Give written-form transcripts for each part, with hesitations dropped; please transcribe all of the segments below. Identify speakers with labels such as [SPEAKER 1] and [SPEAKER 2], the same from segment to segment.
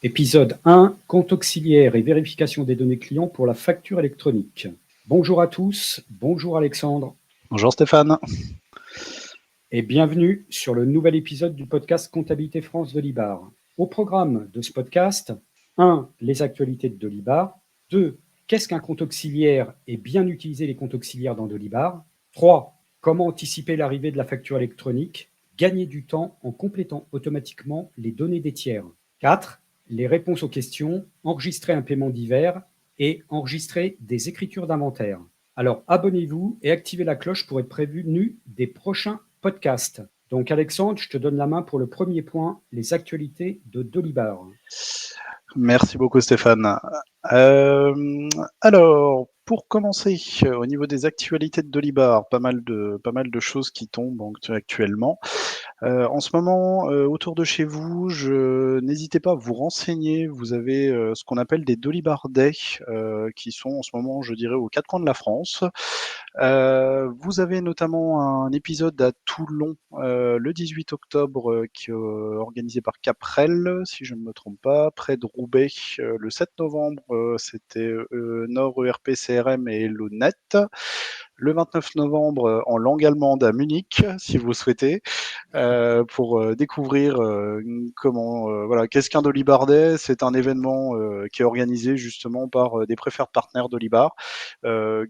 [SPEAKER 1] Épisode 1, compte auxiliaire et vérification des données clients pour la facture électronique. Bonjour à tous, bonjour Alexandre.
[SPEAKER 2] Bonjour Stéphane.
[SPEAKER 1] Et bienvenue sur le nouvel épisode du podcast Comptabilité France de Libar. Au programme de ce podcast, 1. Les actualités de Dolibar. 2. Qu'est-ce qu'un compte auxiliaire et bien utiliser les comptes auxiliaires dans Dolibar. 3. Comment anticiper l'arrivée de la facture électronique. Gagner du temps en complétant automatiquement les données des tiers. 4. Les réponses aux questions, enregistrer un paiement divers et enregistrer des écritures d'inventaire. Alors abonnez-vous et activez la cloche pour être prévenu des prochains podcasts. Donc Alexandre, je te donne la main pour le premier point, les actualités de Dolibar.
[SPEAKER 2] Merci beaucoup Stéphane. Alors, pour commencer, au niveau des actualités de Dolibar, pas mal de choses qui tombent actuellement. En ce moment, autour de chez vous, n'hésitez pas à vous renseigner. Vous avez ce qu'on appelle des Dolibar Day, qui sont en ce moment, je dirais, aux quatre coins de la France. Vous avez notamment un épisode à Toulon le 18 octobre organisé par Caprel, si je ne me trompe pas, près de Roubaix. Le 7 novembre, c'était Nord ERP CRM et Hellonet. Le 29 novembre, en langue allemande à Munich, si vous souhaitez, pour découvrir voilà, qu'est-ce qu'un Dolibar Day. C'est un événement qui est organisé justement par des preferred partners Dolibar,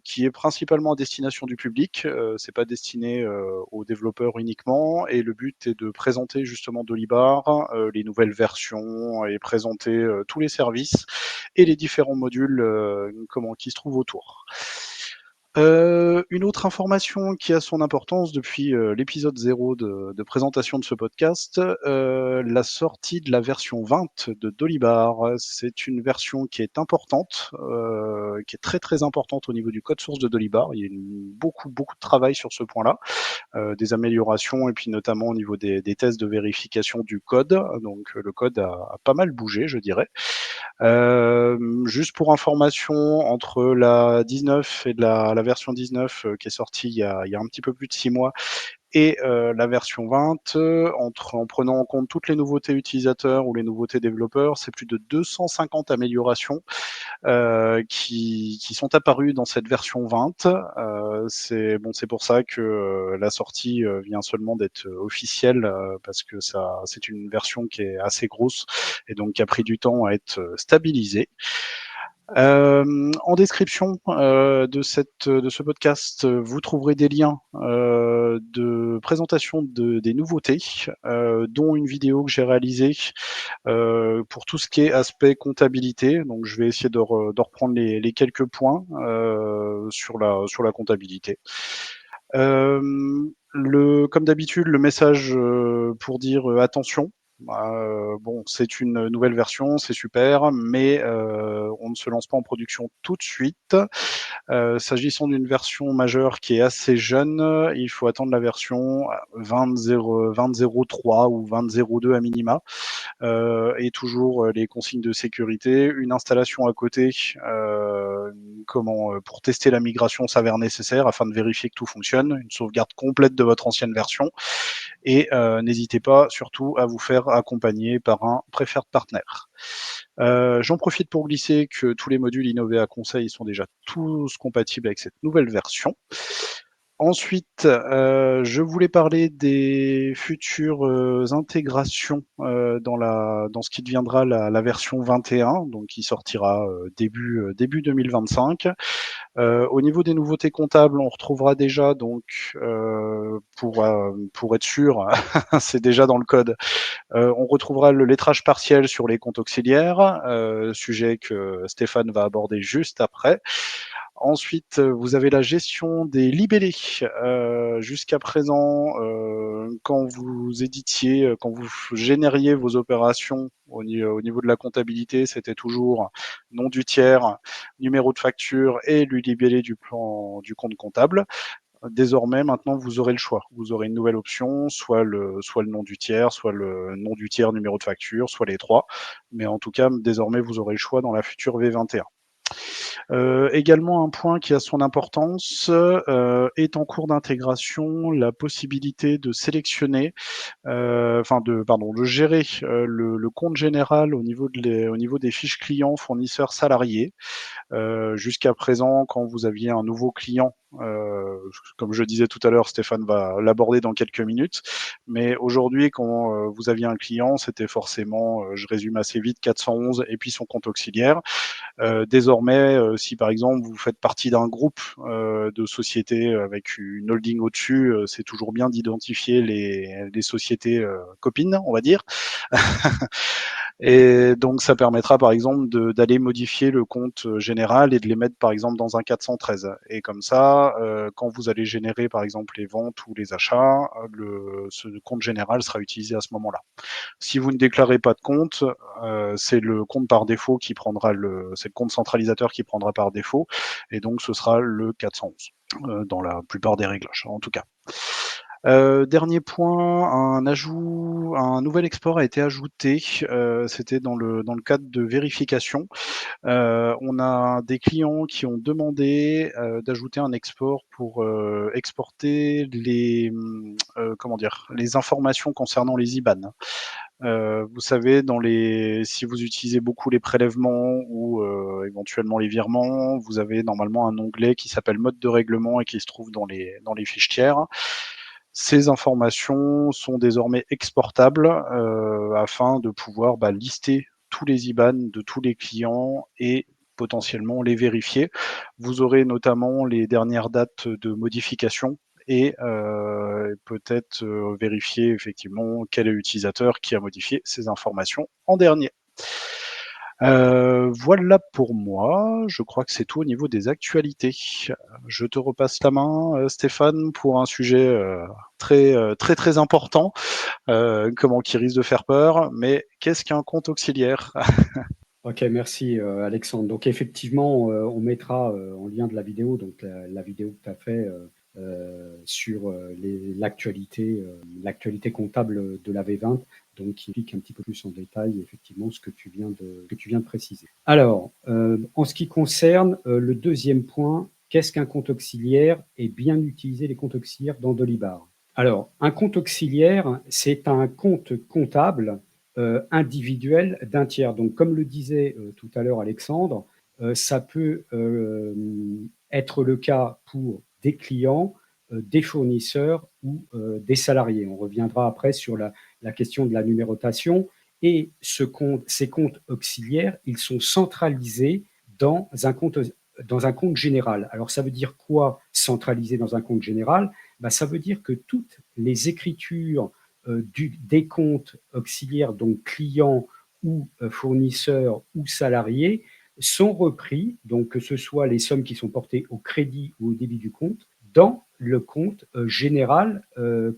[SPEAKER 2] qui est principalement à destination du public. C'est pas destiné aux développeurs uniquement, et le but est de présenter justement Dolibar, les nouvelles versions, et présenter tous les services et les différents modules qui se trouvent autour. Une autre information qui a son importance depuis l'épisode 0 de présentation de ce podcast, la sortie de la version 20 de Dolibar. C'est une version qui est importante, qui est très très importante au niveau du code source de Dolibar. Il y a beaucoup de travail sur ce point-là, des améliorations, et puis notamment au niveau des tests de vérification du code. Donc le code a pas mal bougé, je dirais. Juste pour information, entre la 19 et la version 19 qui est sortie il y a un petit peu plus de 6 mois, et la version 20, en prenant en compte toutes les nouveautés utilisateurs ou les nouveautés développeurs, c'est plus de 250 améliorations qui sont apparues dans cette version 20. C'est pour ça que la sortie vient seulement d'être officielle, parce que c'est une version qui est assez grosse et donc qui a pris du temps à être stabilisée. En description de ce podcast, vous trouverez des liens de présentation des nouveautés, dont une vidéo que j'ai réalisée pour tout ce qui est aspect comptabilité. Donc je vais essayer de reprendre les quelques points sur la comptabilité. Comme d'habitude, le message pour dire attention. C'est une nouvelle version, c'est super, mais on ne se lance pas en production tout de suite. S'agissant d'une version majeure qui est assez jeune, il faut attendre la version 20.03 ou 20.02 à minima, et toujours les consignes de sécurité. Une installation à côté pour tester la migration s'avère nécessaire afin de vérifier que tout fonctionne, une sauvegarde complète de votre ancienne version, et n'hésitez pas surtout à vous faire accompagner par un preferred partner. J'en profite pour glisser que tous les modules Innovea Conseil sont déjà tous compatibles avec cette nouvelle version. Ensuite, je voulais parler des futures intégrations dans ce qui deviendra la version 21, donc qui sortira début 2025. Au niveau des nouveautés comptables, on retrouvera déjà, donc pour être sûr, c'est déjà dans le code, on retrouvera le lettrage partiel sur les comptes auxiliaires, sujet que Stéphane va aborder juste après. Ensuite, vous avez la gestion des libellés. Jusqu'à présent, quand vous éditiez, quand vous génériez vos opérations au niveau de la comptabilité, c'était toujours nom du tiers, numéro de facture et le libellé du compte comptable. Désormais, maintenant, vous aurez le choix. Vous aurez une nouvelle option, soit le nom du tiers, soit le nom du tiers, numéro de facture, soit les trois. Mais en tout cas, désormais, vous aurez le choix dans la future V21. Également un point qui a son importance, est en cours d'intégration la possibilité de sélectionner, de gérer le compte général au niveau des fiches clients, fournisseurs, salariés. Jusqu'à présent, quand vous aviez un nouveau client, comme je disais tout à l'heure, Stéphane va l'aborder dans quelques minutes, mais aujourd'hui, quand vous aviez un client, c'était forcément, je résume assez vite, 411 et puis son compte auxiliaire. Désormais, si par exemple vous faites partie d'un groupe de sociétés avec une holding au-dessus, c'est toujours bien d'identifier les sociétés copines, on va dire. Et donc ça permettra par exemple d'aller modifier le compte général et de les mettre par exemple dans un 413. Et comme ça, quand vous allez générer par exemple les ventes ou les achats, ce compte général sera utilisé à ce moment-là. Si vous ne déclarez pas de compte, c'est le compte par défaut qui prendra c'est le compte centralisateur qui prendra par défaut, et donc ce sera le 411 dans la plupart des réglages, en tout cas. Dernier point, un nouvel export a été ajouté. C'était dans le cadre de vérification. On a des clients qui ont demandé d'ajouter un export pour exporter les informations concernant les IBAN. Vous savez, si vous utilisez beaucoup les prélèvements ou éventuellement les virements, vous avez normalement un onglet qui s'appelle mode de règlement et qui se trouve dans les fiches tiers. Ces informations sont désormais exportables afin de pouvoir lister tous les IBAN de tous les clients et potentiellement les vérifier. Vous aurez notamment les dernières dates de modification et peut-être vérifier effectivement quel est l'utilisateur qui a modifié ces informations en dernier. Voilà pour moi. Je crois que c'est tout au niveau des actualités. Je te repasse la main, Stéphane, pour un sujet très important, qui risque de faire peur. Mais qu'est-ce qu'un compte auxiliaire?
[SPEAKER 1] Ok, merci Alexandre. Donc effectivement, on mettra en lien de la vidéo, donc la vidéo que tu as fait sur l'actualité comptable de la V20, donc qui explique un petit peu plus en détail effectivement ce que tu viens de préciser. Alors, en ce qui concerne le deuxième point, qu'est-ce qu'un compte auxiliaire et bien utiliser les comptes auxiliaires dans Dolibar? Alors, un compte auxiliaire, c'est un compte comptable individuel d'un tiers. Donc, comme le disait tout à l'heure Alexandre, ça peut être le cas pour des clients, des fournisseurs ou des salariés. On reviendra après sur la question de la numérotation. Et ces comptes auxiliaires, ils sont centralisés dans un compte général. Alors, ça veut dire quoi centralisé dans un compte général? Ça veut dire que toutes les écritures des comptes auxiliaires, donc clients ou fournisseurs ou salariés, sont repris, donc que ce soit les sommes qui sont portées au crédit ou au débit du compte, dans le compte général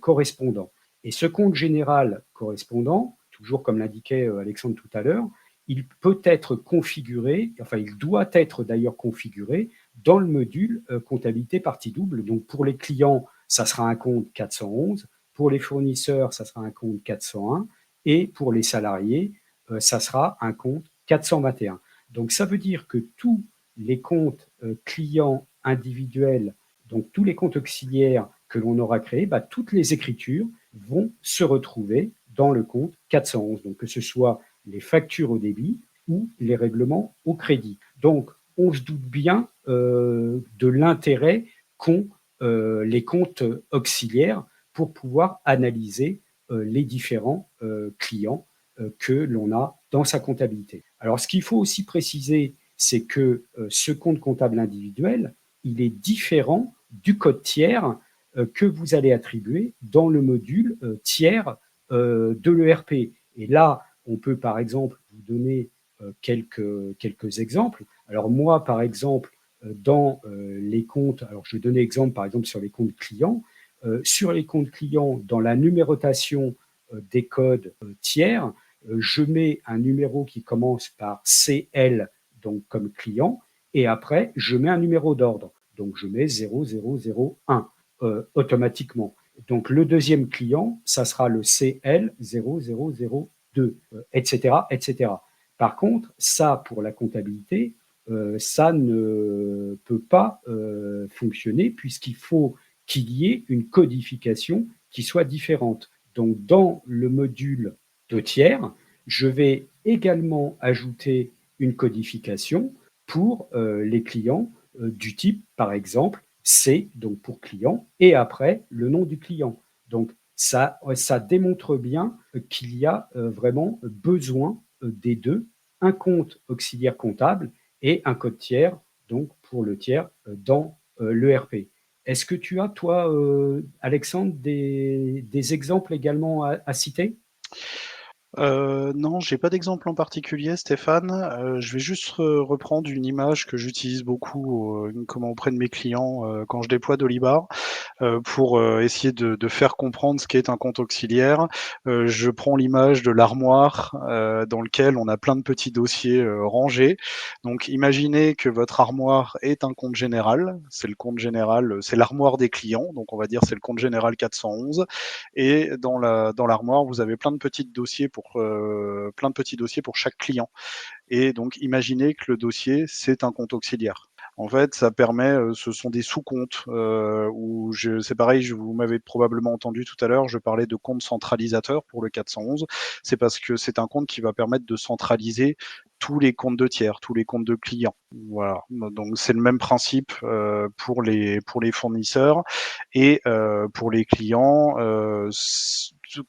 [SPEAKER 1] correspondant. Et ce compte général correspondant, toujours comme l'indiquait Alexandre tout à l'heure, il peut être configuré, enfin il doit être d'ailleurs configuré dans le module comptabilité partie double. Donc pour les clients, ça sera un compte 411, pour les fournisseurs, ça sera un compte 401 et pour les salariés, ça sera un compte 421. Donc ça veut dire que tous les comptes clients individuels, donc tous les comptes auxiliaires que l'on aura créés, toutes les écritures vont se retrouver dans le compte 411. Donc que ce soit les factures au débit ou les règlements au crédit. Donc on se doute bien de l'intérêt qu'ont les comptes auxiliaires pour pouvoir analyser les différents clients que l'on a dans sa comptabilité. Alors, ce qu'il faut aussi préciser, c'est que ce compte comptable individuel, il est différent du code tiers que vous allez attribuer dans le module tiers de l'ERP. Et là, on peut par exemple vous donner quelques exemples. Alors moi, par exemple, dans les comptes, alors je vais donner exemple par exemple sur les comptes clients, sur les comptes clients, dans la numérotation des codes tiers, je mets un numéro qui commence par CL, donc comme client, et après, je mets un numéro d'ordre. Donc, je mets 0001 automatiquement. Donc, le deuxième client, ça sera le CL 0002, etc., etc. Par contre, ça, pour la comptabilité, ça ne peut pas fonctionner puisqu'il faut qu'il y ait une codification qui soit différente. Donc, dans le module de tiers, je vais également ajouter une codification pour les clients du type, par exemple, C, donc pour client, et après le nom du client. Donc, ça démontre bien qu'il y a vraiment besoin des deux, un compte auxiliaire comptable et un code tiers, donc pour le tiers dans l'ERP. Est-ce que tu as, toi, Alexandre, des exemples également à citer?
[SPEAKER 2] Non, j'ai pas d'exemple en particulier, Stéphane. Je vais juste reprendre une image que j'utilise beaucoup auprès de mes clients quand je déploie Dolibar. Pour essayer de faire comprendre ce qu'est un compte auxiliaire. Je prends l'image de l'armoire dans lequel on a plein de petits dossiers rangés. Donc imaginez que votre armoire est un compte général. C'est le compte général, c'est l'armoire des clients. Donc on va dire c'est le compte général 411. Et dans l'armoire, vous avez plein de petits dossiers pour chaque client. Et donc imaginez que le dossier, c'est un compte auxiliaire. En fait, ça permet, ce sont des sous-comptes, c'est pareil, vous m'avez probablement entendu tout à l'heure, je parlais de compte centralisateur pour le 411. C'est parce que c'est un compte qui va permettre de centraliser tous les comptes de tiers, tous les comptes de clients. Voilà. Donc c'est le même principe pour les fournisseurs et pour les clients.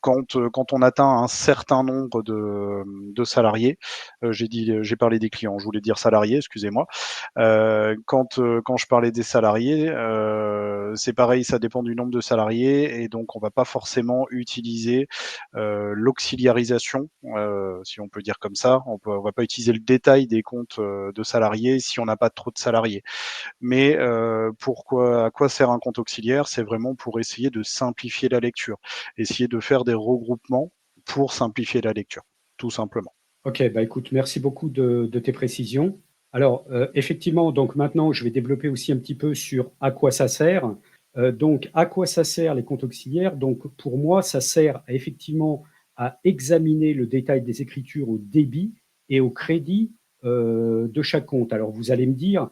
[SPEAKER 2] Quand on atteint un certain nombre de salariés, j'ai parlé des clients, je voulais dire salariés, excusez-moi. Quand je parlais des salariés, c'est pareil, ça dépend du nombre de salariés et donc on va pas forcément utiliser l'auxiliarisation, si on peut dire comme ça. On va pas utiliser le détail des comptes de salariés si on n'a pas trop de salariés. Mais à quoi sert un compte auxiliaire? C'est vraiment pour essayer de simplifier la lecture, essayer de faire des regroupements pour simplifier la lecture, tout simplement.
[SPEAKER 1] Ok, bah écoute, merci beaucoup de tes précisions. Alors, effectivement, donc maintenant, je vais développer aussi un petit peu sur à quoi ça sert. Donc, à quoi ça sert les comptes auxiliaires? Donc, pour moi, ça sert effectivement à examiner le détail des écritures au débit et au crédit de chaque compte. Alors, vous allez me dire,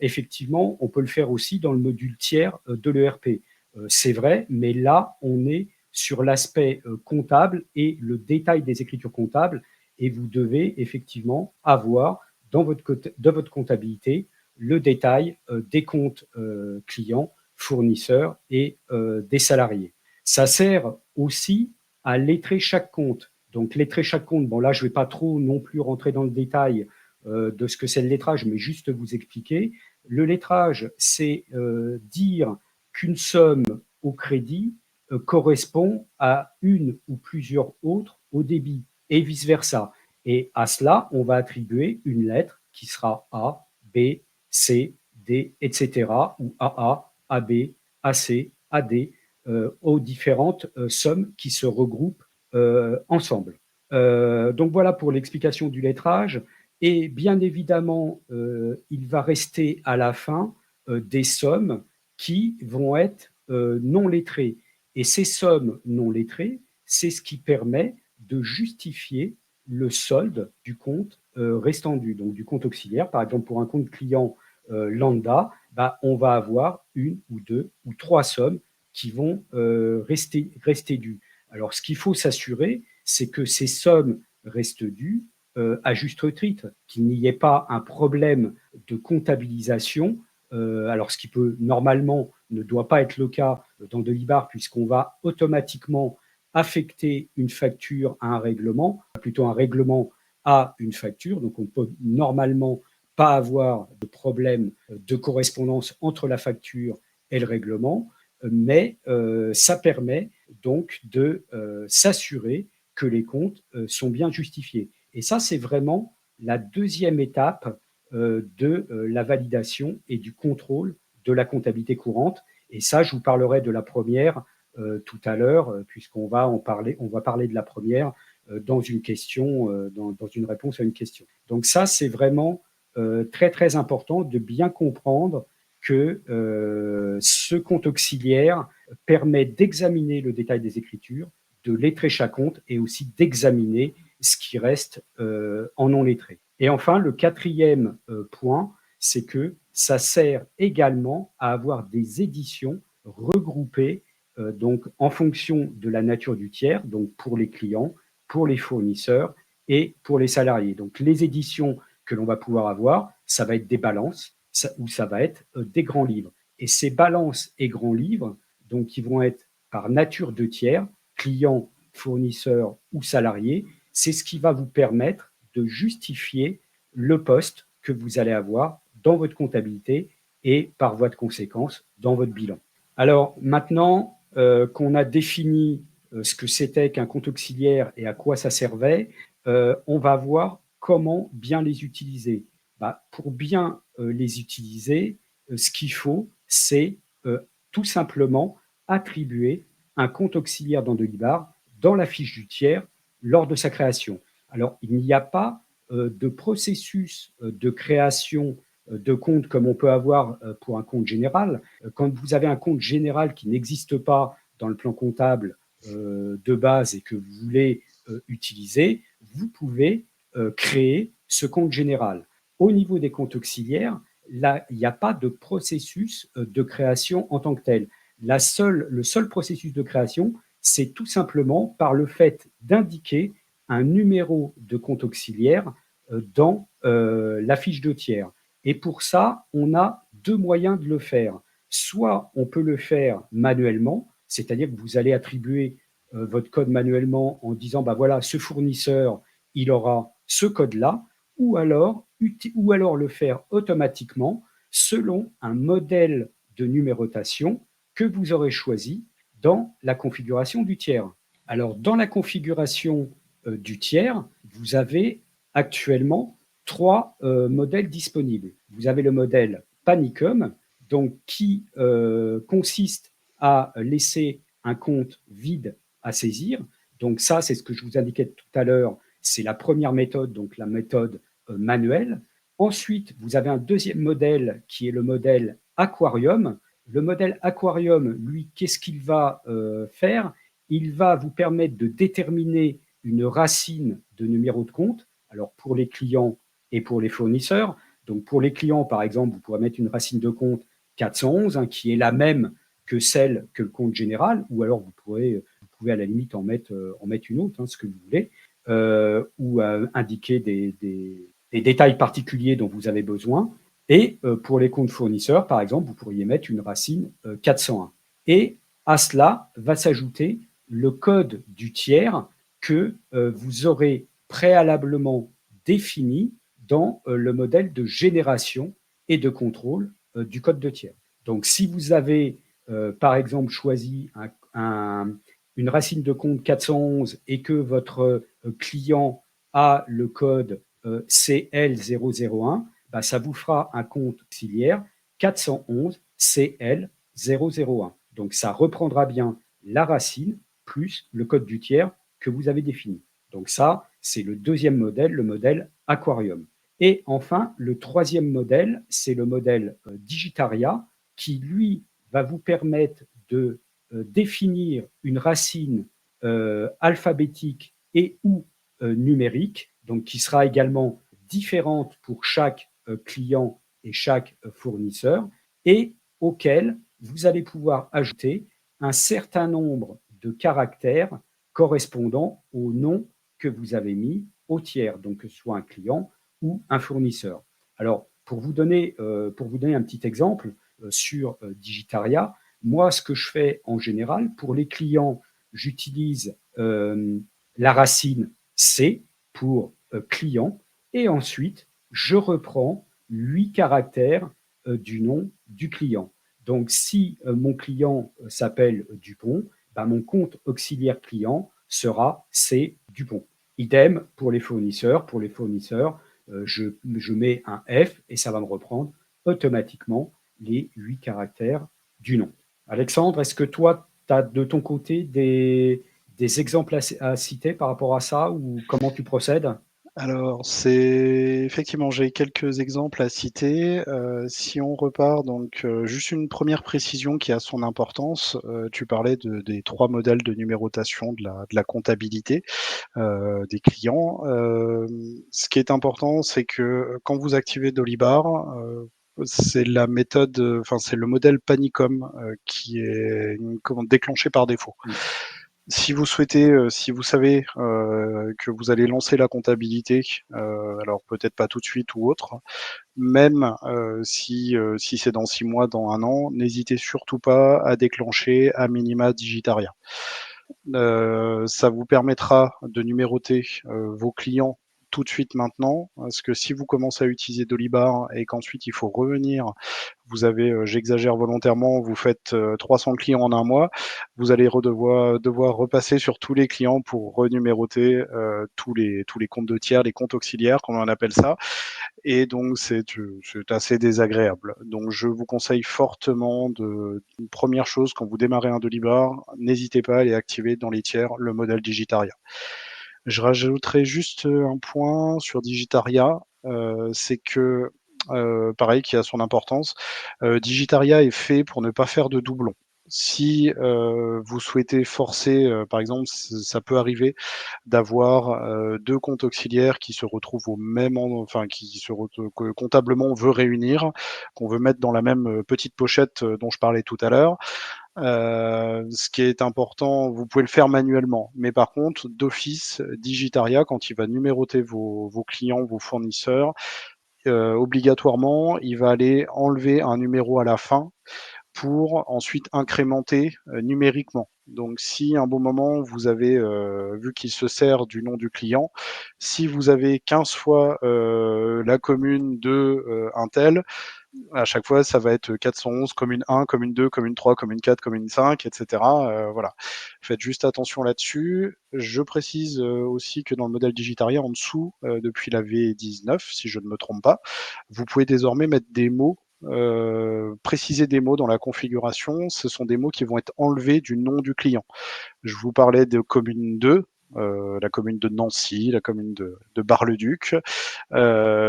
[SPEAKER 1] effectivement, on peut le faire aussi dans le module tiers de l'ERP. C'est vrai, mais là, on est sur l'aspect comptable et le détail des écritures comptables et vous devez effectivement avoir dans de votre comptabilité le détail des comptes clients, fournisseurs et des salariés. Ça sert aussi à lettrer chaque compte. Donc lettrer chaque compte, bon là je ne vais pas trop non plus rentrer dans le détail de ce que c'est le lettrage, mais juste vous expliquer. Le lettrage, c'est dire qu'une somme au crédit correspond à une ou plusieurs autres au débit et vice-versa. Et à cela, on va attribuer une lettre qui sera A, B, C, D, etc., ou AA, AB, AC, AD, aux différentes sommes qui se regroupent ensemble. Donc voilà pour l'explication du lettrage. Et bien évidemment, il va rester à la fin des sommes qui vont être non lettrées. Et ces sommes non lettrées, c'est ce qui permet de justifier le solde du compte restant dû, donc du compte auxiliaire. Par exemple, pour un compte client lambda, bah, on va avoir une ou deux ou trois sommes qui vont rester dues. Alors, ce qu'il faut s'assurer, c'est que ces sommes restent dues à juste titre, qu'il n'y ait pas un problème de comptabilisation. Alors, ce qui peut normalement ne doit pas être le cas dans Delibar, puisqu'on va automatiquement affecter une facture à un règlement, plutôt un règlement à une facture. Donc, on ne peut normalement pas avoir de problème de correspondance entre la facture et le règlement, mais ça permet donc de s'assurer que les comptes sont bien justifiés. Et ça, c'est vraiment la deuxième étape de la validation et du contrôle de la comptabilité courante. Et ça, je vous parlerai de la première tout à l'heure, puisqu'on va on va parler de la première dans une question, dans une réponse à une question. Donc ça, c'est vraiment très très important de bien comprendre que ce compte auxiliaire permet d'examiner le détail des écritures, de lettrer chaque compte et aussi d'examiner ce qui reste en non lettré. Et enfin, le quatrième point, c'est que ça sert également à avoir des éditions regroupées donc en fonction de la nature du tiers, donc pour les clients, pour les fournisseurs et pour les salariés. Donc les éditions que l'on va pouvoir avoir, ça va être des balances ou ça va être des grands livres. Et ces balances et grands livres, donc qui vont être par nature de tiers, clients, fournisseurs ou salariés, c'est ce qui va vous permettre de justifier le poste que vous allez avoir dans votre comptabilité et par voie de conséquence dans votre bilan. Alors maintenant qu'on a défini ce que c'était qu'un compte auxiliaire et à quoi ça servait, on va voir comment bien les utiliser. Pour bien les utiliser, ce qu'il faut, c'est tout simplement attribuer un compte auxiliaire dans Delibar dans la fiche du tiers lors de sa création. Alors, il n'y a pas de processus de création de compte comme on peut avoir pour un compte général. Quand vous avez un compte général qui n'existe pas dans le plan comptable de base et que vous voulez utiliser, vous pouvez créer ce compte général. Au niveau des comptes auxiliaires, là, il n'y a pas de processus de création en tant que tel. Le seul processus de création, c'est tout simplement par le fait d'indiquer un numéro de compte auxiliaire dans la fiche de tiers. Et pour ça, on a deux moyens de le faire. Soit on peut le faire manuellement, c'est-à-dire que vous allez attribuer votre code manuellement en disant, bah voilà, ce fournisseur, il aura ce code-là, ou alors le faire automatiquement selon un modèle de numérotation que vous aurez choisi dans la configuration du tiers. Alors, dans la configuration du tiers, vous avez actuellement trois modèles disponibles. Vous avez le modèle Panicum, donc qui consiste à laisser un compte vide à saisir. Donc ça, c'est ce que je vous indiquais tout à l'heure, c'est la première méthode, donc la méthode manuelle. Ensuite, vous avez un deuxième modèle qui est le modèle Aquarium. Le modèle Aquarium, lui, qu'est-ce qu'il va faire? Il va vous permettre de déterminer une racine de numéro de compte, alors pour les clients et pour les fournisseurs. Donc pour les clients, par exemple, vous pourrez mettre une racine de compte 411, hein, qui est la même que celle que le compte général, ou alors vous pouvez à la limite en mettre une autre, hein, ce que vous voulez, ou indiquer des détails particuliers dont vous avez besoin. Et pour les comptes fournisseurs, par exemple, vous pourriez mettre une racine 401. Et à cela va s'ajouter le code du tiers que vous aurez préalablement défini dans le modèle de génération et de contrôle du code de tiers. Donc, si vous avez, par exemple, choisi une racine de compte 411 et que votre client a le code CL001, bah, ça vous fera un compte auxiliaire 411 CL001. Donc, ça reprendra bien la racine plus le code du tiers que vous avez défini. Donc ça, c'est le deuxième modèle, le modèle Aquarium. Et enfin, le troisième modèle, c'est le modèle Digitaria, qui, lui, va vous permettre de définir une racine alphabétique et ou numérique, donc qui sera également différente pour chaque client et chaque fournisseur, et auquel vous allez pouvoir ajouter un certain nombre de caractères correspondant au nom que vous avez mis au tiers, donc que ce soit un client ou un fournisseur. Alors, pour vous donner un petit exemple sur Digitaria, moi, ce que je fais en général, pour les clients, j'utilise la racine C pour client, et ensuite, je reprends 8 caractères du nom du client. Donc, si mon client s'appelle Dupont, bah, mon compte auxiliaire client sera C Dupont. Idem pour les fournisseurs. Pour les fournisseurs, je mets un F et ça va me reprendre automatiquement les 8 caractères du nom. Alexandre, est-ce que toi, tu as de ton côté des exemples à citer par rapport à ça ou comment tu procèdes?
[SPEAKER 2] Alors, effectivement, j'ai quelques exemples à citer. Si on repart donc, juste une première précision qui a son importance, tu parlais des 3 modèles de numérotation de la comptabilité, des clients. Ce qui est important, c'est que quand vous activez Dolibar, c'est la méthode, enfin, c'est le modèle Panicom, qui est déclenché par défaut.
[SPEAKER 1] Mmh.
[SPEAKER 2] Si vous souhaitez, si vous savez, que vous allez lancer la comptabilité, alors peut-être pas tout de suite ou autre, même, si c'est dans 6 mois, dans 1 an, n'hésitez surtout pas à déclencher à minima Digitaria. Ça vous permettra de numéroter, vos clients tout de suite maintenant, parce que si vous commencez à utiliser Dolibar et qu'ensuite il faut revenir, vous avez, j'exagère volontairement, vous faites, 300 clients en 1 mois, vous allez devoir repasser sur tous les clients pour renuméroter, tous les comptes de tiers, les comptes auxiliaires, comme on appelle ça, et donc c'est assez désagréable. Donc je vous conseille fortement une première chose, quand vous démarrez un Dolibar, n'hésitez pas à aller activer dans les tiers le modèle Digitaria. Je rajouterai juste, un point sur Digitaria, c'est que, pareil, qui a son importance, Digitaria est fait pour ne pas faire de doublons. Si, vous souhaitez forcer, par exemple, ça peut arriver d'avoir, 2 comptes auxiliaires qui se retrouvent au même enfin qui se ret que comptablement on veut réunir, qu'on veut mettre dans la même, petite pochette, dont je parlais tout à l'heure. Ce qui est important, vous pouvez le faire manuellement, mais par contre, d'office, Digitaria, quand il va numéroter vos clients, vos fournisseurs, obligatoirement, il va aller enlever un numéro à la fin pour ensuite incrémenter, numériquement. Donc si à un bon moment vous avez, vu qu'il se sert du nom du client, si vous avez 15 fois, la commune de, un tel, à chaque fois ça va être 411, commune 1, commune 2, commune 3, commune 4, commune 5, et cetera, voilà. Faites juste attention là-dessus. Je précise, aussi que dans le modèle Digitaria, en dessous, depuis la V19, si je ne me trompe pas, vous pouvez désormais mettre des mots, préciser des mots dans la configuration. Ce sont des mots qui vont être enlevés du nom du client. Je vous parlais de commune 2, la commune de Nancy, la commune de Bar-le-Duc.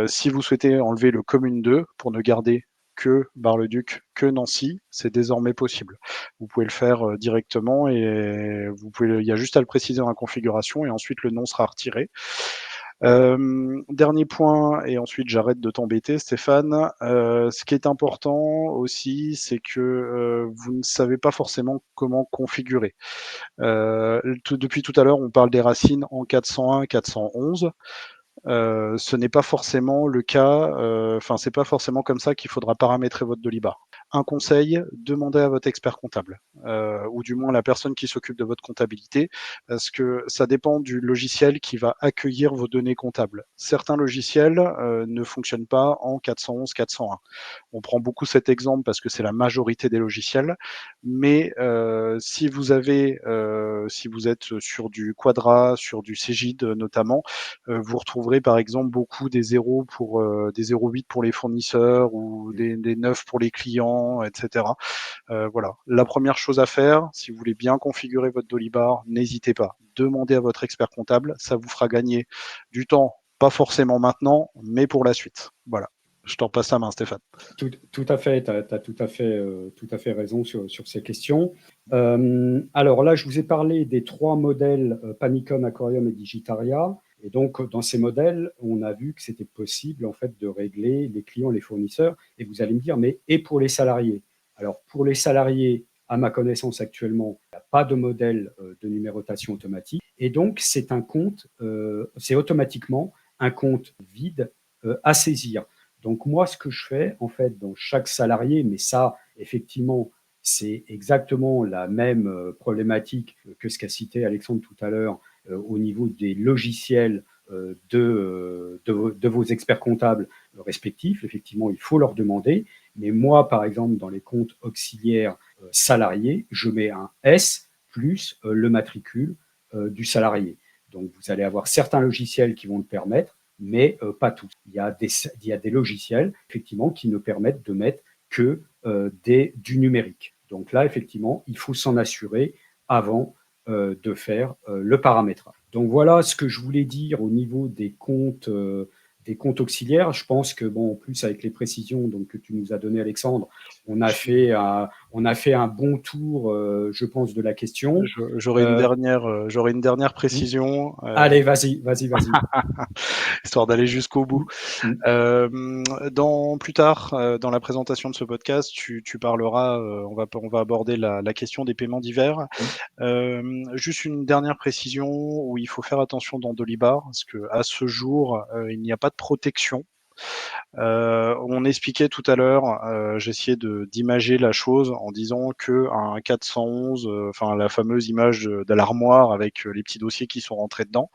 [SPEAKER 2] Si vous souhaitez enlever le commune 2 pour ne garder que Bar-le-Duc, que Nancy, c'est désormais possible. Vous pouvez le faire, directement, et il y a juste à le préciser dans la configuration et ensuite le nom sera retiré. Dernier point, et ensuite j'arrête de t'embêter Stéphane. Ce qui est important aussi, c'est que, vous ne savez pas forcément comment configurer. Depuis tout à l'heure, on parle des racines en 401, 411. Ce n'est pas forcément le cas, enfin, c'est pas forcément comme ça qu'il faudra paramétrer votre Dolibar. Un conseil, demandez à votre expert comptable, ou du moins la personne qui s'occupe de votre comptabilité, parce que ça dépend du logiciel qui va accueillir vos données comptables. Certains logiciels, ne fonctionnent pas en 411, 401. On prend beaucoup cet exemple parce que c'est la majorité des logiciels, mais si vous êtes sur du Quadra, sur du Cegid notamment, vous retrouverez par exemple beaucoup des 0 pour des 0,8 pour les fournisseurs ou des 9 pour les clients, etc. Voilà. La première chose à faire, si vous voulez bien configurer votre Dolibar, n'hésitez pas. Demandez à votre expert comptable, ça vous fera gagner du temps, pas forcément maintenant, mais pour la suite. Voilà. Je t'en passe la main, Stéphane.
[SPEAKER 1] Tout à fait, tu as tout à fait raison sur ces questions. Alors là, je vous ai parlé des 3 modèles Panicom, Aquarium et Digitaria. Et donc, dans ces modèles, on a vu que c'était possible en fait de régler les clients, les fournisseurs. Et vous allez me dire, mais et pour les salariés? Alors, pour les salariés, à ma connaissance actuellement, il n'y a pas de modèle de numérotation automatique. Et donc, c'est automatiquement un compte vide à saisir. Donc moi, ce que je fais, en fait, dans chaque salarié, mais ça, effectivement, c'est exactement la même problématique que ce qu'a cité Alexandre tout à l'heure au niveau des logiciels de vos experts comptables respectifs. Effectivement, il faut leur demander. Mais moi, par exemple, dans les comptes auxiliaires salariés, je mets un S plus le matricule du salarié. Donc, vous allez avoir certains logiciels qui vont le permettre, mais pas tous. Il y a des logiciels, effectivement, qui ne permettent de mettre que du numérique. Donc là, effectivement, il faut s'en assurer avant de faire le paramétrage. Donc voilà ce que je voulais dire au niveau des comptes auxiliaires. Je pense que, bon, en plus, avec les précisions donc, que tu nous as données, Alexandre, on a fait un bon tour, je pense, de la question. Euh,
[SPEAKER 2] J'aurais une dernière précision,
[SPEAKER 1] Allez, vas-y.
[SPEAKER 2] histoire d'aller jusqu'au bout.
[SPEAKER 1] Mm, mm,
[SPEAKER 2] Plus tard, dans la présentation de ce podcast, tu parleras, on va aborder la question des paiements divers.
[SPEAKER 1] mm.
[SPEAKER 2] Juste une dernière précision où il faut faire attention dans Dolibar, parce que à ce jour, il n'y a pas de protection. On expliquait tout à l'heure, j'essayais d'imager la chose en disant que un 411, enfin la fameuse image de l'armoire avec les petits dossiers qui sont rentrés dedans.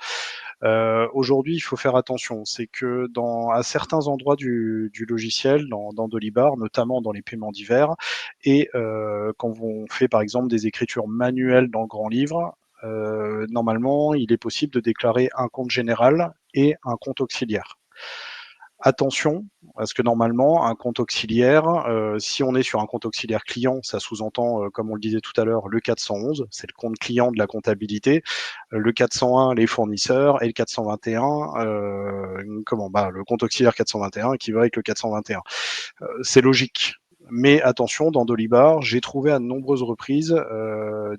[SPEAKER 2] Aujourd'hui, il faut faire attention. C'est que à certains endroits du logiciel, dans Dolibar, notamment dans les paiements divers, et quand on fait par exemple des écritures manuelles dans le grand livre, normalement, il est possible de déclarer un compte général et un compte auxiliaire. Attention, parce que normalement, un compte auxiliaire, si on est sur un compte auxiliaire client, ça sous-entend, comme on le disait tout à l'heure, le 411, c'est le compte client de la comptabilité. Le 401, les fournisseurs, et le 421, le compte auxiliaire 421 qui va avec le 421. C'est logique. Mais attention, dans Dolibar, j'ai trouvé à de nombreuses reprises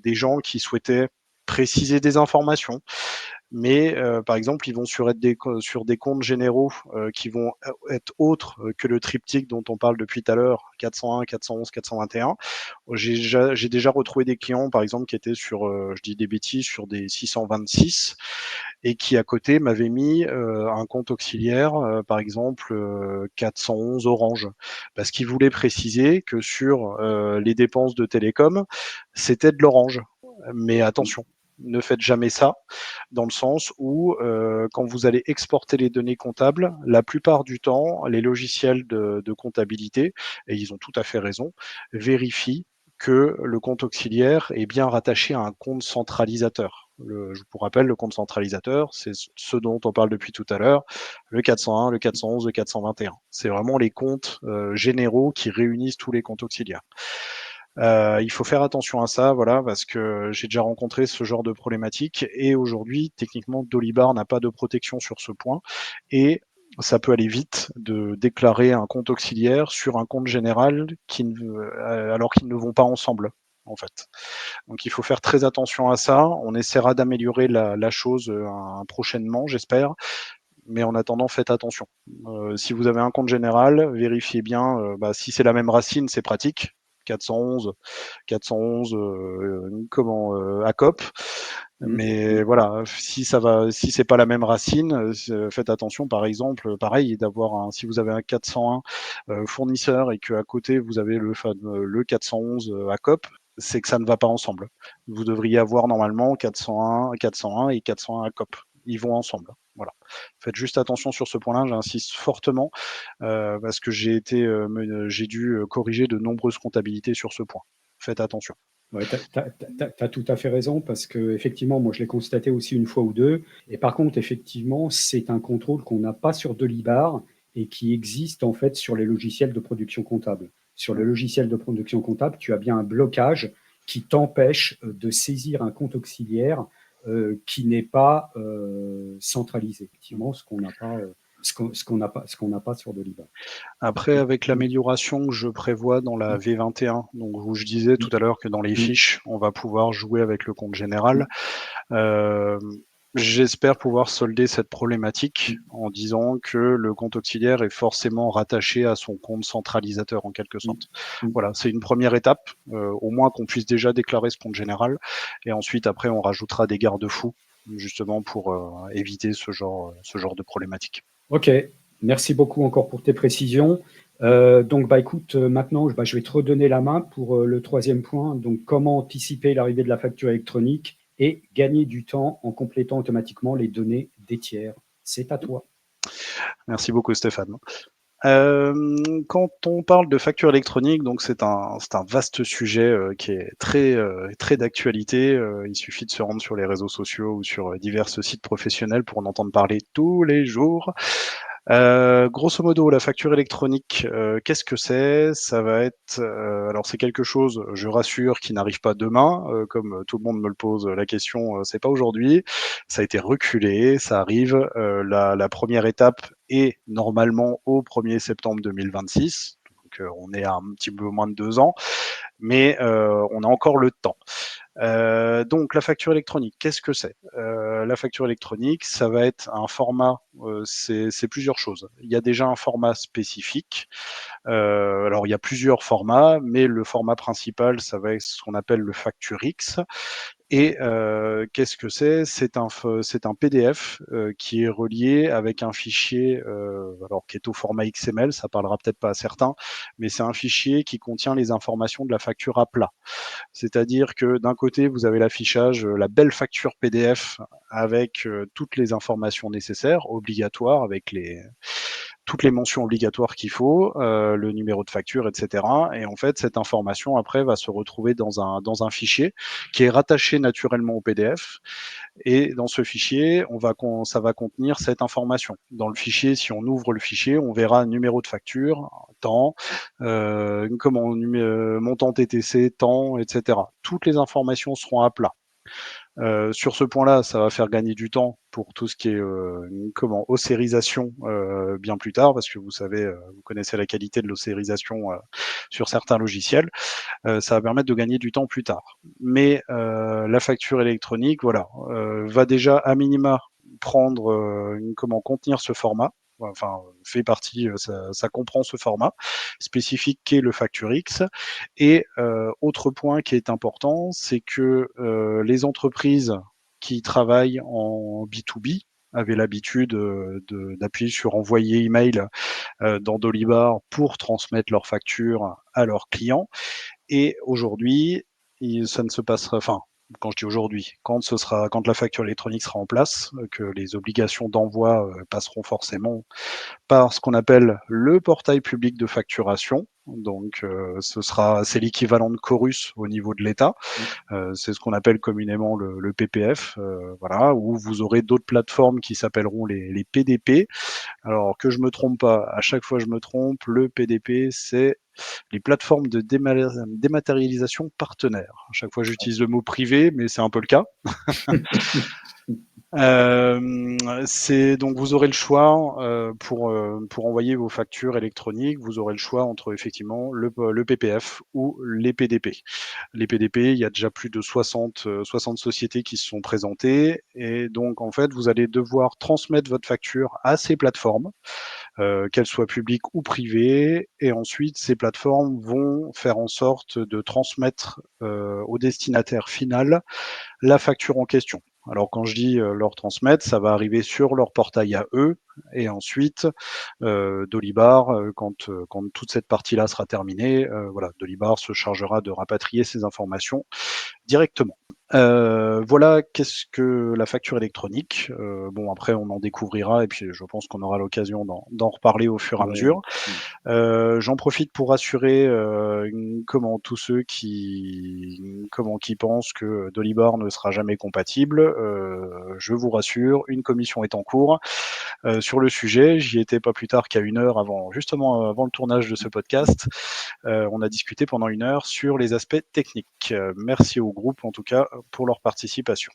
[SPEAKER 2] des gens qui souhaitaient préciser des informations, mais par exemple, ils vont sur des comptes généraux qui vont être autres que le triptyque dont on parle depuis tout à l'heure, 401, 411, 421. J'ai déjà retrouvé des clients, par exemple, qui étaient sur, je dis des bêtises, sur des 626 et qui à côté m'avaient mis un compte auxiliaire, par exemple 411 Orange, parce qu'ils voulaient préciser que sur les dépenses de télécom, c'était de l'Orange. Mais attention, ne faites jamais ça, dans le sens où quand vous allez exporter les données comptables, la plupart du temps, les logiciels de comptabilité, et ils ont tout à fait raison, vérifient que le compte auxiliaire est bien rattaché à un compte centralisateur. Je vous rappelle, le compte centralisateur, c'est ce dont on parle depuis tout à l'heure, le 401, le 411, le 421. C'est vraiment les comptes généraux qui réunissent tous les comptes auxiliaires. Il faut faire attention à ça, voilà, parce que j'ai déjà rencontré ce genre de problématique et aujourd'hui, techniquement, Dolibar n'a pas de protection sur ce point et ça peut aller vite de déclarer un compte auxiliaire sur un compte général alors qu'ils ne vont pas ensemble, en fait. Donc il faut faire très attention à ça. On essaiera d'améliorer la chose prochainement, j'espère. Mais en attendant, faites attention. Si vous avez un compte général, vérifiez bien. Si c'est la même racine, c'est pratique. 411, 411 ACOP. Mais voilà, si c'est pas la même racine, faites attention. Par exemple, pareil, si vous avez un 401 fournisseur et que à côté vous avez le 411 ACOP, c'est que ça ne va pas ensemble. Vous devriez avoir normalement 401 et 401 ACOP. Ils vont ensemble. Voilà. Faites juste attention sur ce point-là. J'insiste fortement parce que j'ai dû corriger de nombreuses comptabilités sur ce point. Faites attention.
[SPEAKER 1] Ouais, tu as tout à fait raison parce que effectivement, moi je l'ai constaté aussi une fois ou deux. Et par contre, effectivement, c'est un contrôle qu'on n'a pas sur Dolibar et qui existe en fait sur les logiciels de production comptable. Sur le logiciel de production comptable, tu as bien un blocage qui t'empêche de saisir un compte auxiliaire qui n'est pas centralisé. Effectivement, ce qu'on n'a pas, ce qu'on n'a pas sur Dolibar.
[SPEAKER 2] Après, avec l'amélioration que je prévois dans la V21, donc où je disais tout à l'heure que dans les fiches, on va pouvoir jouer avec le compte général. J'espère pouvoir solder cette problématique en disant que le compte auxiliaire est forcément rattaché à son compte centralisateur en quelque sorte. Voilà, c'est une première étape, au moins qu'on puisse déjà déclarer ce compte général, et ensuite après on rajoutera des garde-fous justement pour éviter ce genre de problématique.
[SPEAKER 1] Ok, merci beaucoup encore pour tes précisions. Donc, écoute, maintenant, je vais te redonner la main pour le troisième point. Donc, comment anticiper l'arrivée de la facture électronique et gagner du temps en complétant automatiquement les données des tiers. C'est à toi.
[SPEAKER 2] Merci beaucoup, Stéphane. Quand on parle de facture électronique, donc c'est un vaste sujet qui est très d'actualité. Il suffit de se rendre sur les réseaux sociaux ou sur divers sites professionnels pour en entendre parler tous les jours. Grosso modo, la facture électronique, qu'est-ce que c'est? Ça va être, alors c'est quelque chose, je rassure, qui n'arrive pas demain, comme tout le monde me le pose la question, c'est pas aujourd'hui. Ça a été reculé, ça arrive. La première étape est normalement au 1er septembre 2026. Donc, on est à un petit peu moins de 2 ans, mais on a encore le temps. Donc la facture électronique, qu'est-ce que c'est? La facture électronique, ça va être un format, c'est plusieurs choses. Il y a déjà un format spécifique. Alors il y a plusieurs formats, mais le format principal, ça va être ce qu'on appelle le FactureX. Et qu'est-ce que c'est? C'est un PDF qui est relié avec un fichier, alors qui est au format XML, ça parlera peut-être pas à certains, mais c'est un fichier qui contient les informations de la facture à plat. C'est-à-dire que d'un côté, vous avez l'affichage, la belle facture PDF avec toutes les informations nécessaires, obligatoires, avec toutes les mentions obligatoires qu'il faut, le numéro de facture, etc. Et en fait, cette information, après, va se retrouver dans un fichier qui est rattaché naturellement au PDF. Et dans ce fichier, ça va contenir cette information. Dans le fichier, si on ouvre le fichier, on verra numéro de facture, temps, montant TTC, temps, etc. Toutes les informations seront à plat. Sur ce point-là, ça va faire gagner du temps pour tout ce qui est ossérisation bien plus tard, parce que vous savez, vous connaissez la qualité de l'ossérisation sur certains logiciels. Ça va permettre de gagner du temps plus tard. Mais la facture électronique, voilà, va déjà à minima prendre, contenir ce format. Enfin, fait partie, ça comprend ce format spécifique qu'est le FactureX. Et autre point qui est important, c'est que les entreprises qui travaillent en B2B avaient l'habitude d'appuyer sur envoyer email dans Dolibar pour transmettre leurs factures à leurs clients. Et aujourd'hui, ça ne se passera, enfin, quand je dis aujourd'hui, quand la facture électronique sera en place, que les obligations d'envoi passeront forcément par ce qu'on appelle le portail public de facturation. Donc, c'est l'équivalent de Chorus au niveau de l'État. C'est ce qu'on appelle communément le PPF, voilà, où vous aurez d'autres plateformes qui s'appelleront les PDP. Alors que je me trompe pas, à chaque fois je me trompe, le PDP, c'est les plateformes de dématérialisation partenaires. À chaque fois j'utilise le mot privé, mais c'est un peu le cas. Donc vous aurez le choix pour envoyer vos factures électroniques, vous aurez le choix entre effectivement le PPF ou les PDP. Les PDP, il y a déjà plus de 60 sociétés qui se sont présentées et donc en fait vous allez devoir transmettre votre facture à ces plateformes, qu'elles soient publiques ou privées, et ensuite ces plateformes vont faire en sorte de transmettre au destinataire final la facture en question. Alors quand je dis leur transmettre, ça va arriver sur leur portail à eux, et ensuite Dolibar, quand toute cette partie-là sera terminée, voilà, Dolibar se chargera de rapatrier ces informations directement. Voilà, qu'est-ce que la facture électronique. Bon, après, on en découvrira, et puis je pense qu'on aura l'occasion d'en reparler au fur et à mesure. J'en profite pour rassurer tous ceux qui pensent que Dolibar ne sera jamais compatible. Je vous rassure, une commission est en cours sur le sujet. J'y étais pas plus tard qu'à 1 heure justement avant le tournage de ce podcast. On a discuté pendant 1 heure sur les aspects techniques. Merci au groupe en tout cas pour leur participation.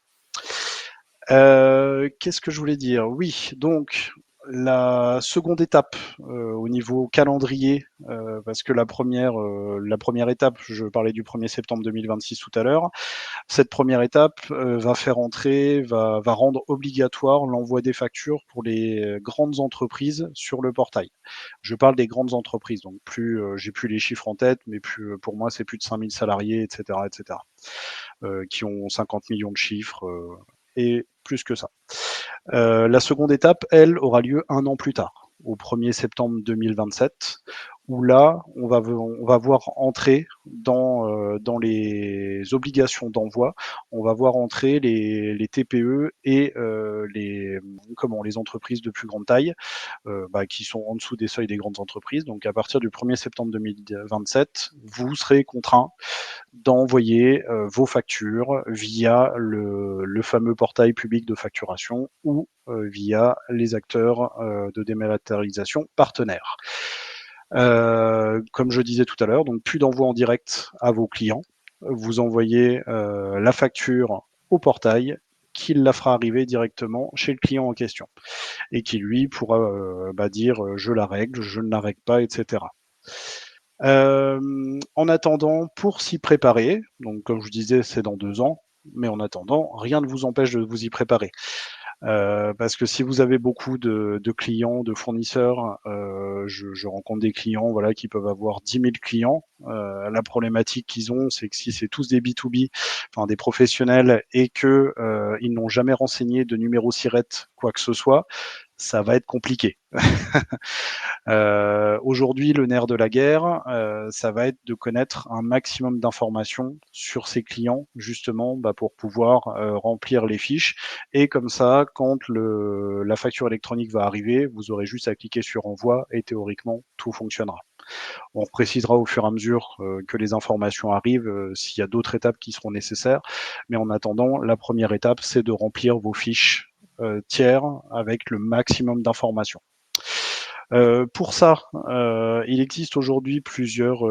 [SPEAKER 2] Qu'est-ce que je voulais dire? Oui, donc la seconde étape au niveau calendrier, parce que la première étape, je parlais du 1er septembre 2026 tout à l'heure. Cette première étape va rendre obligatoire l'envoi des factures pour les grandes entreprises sur le portail. Je parle des grandes entreprises, donc j'ai plus les chiffres en tête, mais pour moi c'est plus de 5000 salariés, etc., qui ont 50 millions de chiffres et plus que ça. La seconde étape, elle, aura lieu 1 an plus tard, au 1er septembre 2027, où là, on va voir entrer dans les obligations d'envoi, on va voir entrer les TPE et les entreprises de plus grande taille, qui sont en dessous des seuils des grandes entreprises. Donc à partir du 1er septembre 2027, vous serez contraint d'envoyer vos factures via le fameux portail public de facturation ou via les acteurs de dématérialisation partenaires. Comme je disais tout à l'heure, donc plus d'envoi en direct à vos clients. Vous envoyez la facture au portail qui la fera arriver directement chez le client en question et qui lui pourra dire je la règle, je ne la règle pas, etc. En attendant, pour s'y préparer, donc comme je disais, c'est dans 2 ans, mais en attendant, rien ne vous empêche de vous y préparer. Parce que si vous avez beaucoup de clients, de fournisseurs, je rencontre des clients voilà, qui peuvent avoir 10 000 clients. La problématique qu'ils ont, c'est que si c'est tous des B2B, enfin des professionnels, et que ils n'ont jamais renseigné de numéro SIRET, quoi que ce soit, ça va être compliqué. Aujourd'hui, le nerf de la guerre, ça va être de connaître un maximum d'informations sur ses clients, justement, pour pouvoir remplir les fiches. Et comme ça, quand la facture électronique va arriver, vous aurez juste à cliquer sur envoi et théoriquement, tout fonctionnera. On précisera au fur et à mesure que les informations arrivent, s'il y a d'autres étapes qui seront nécessaires. Mais en attendant, la première étape, c'est de remplir vos fiches tiers avec le maximum d'informations. Pour ça, il existe aujourd'hui plusieurs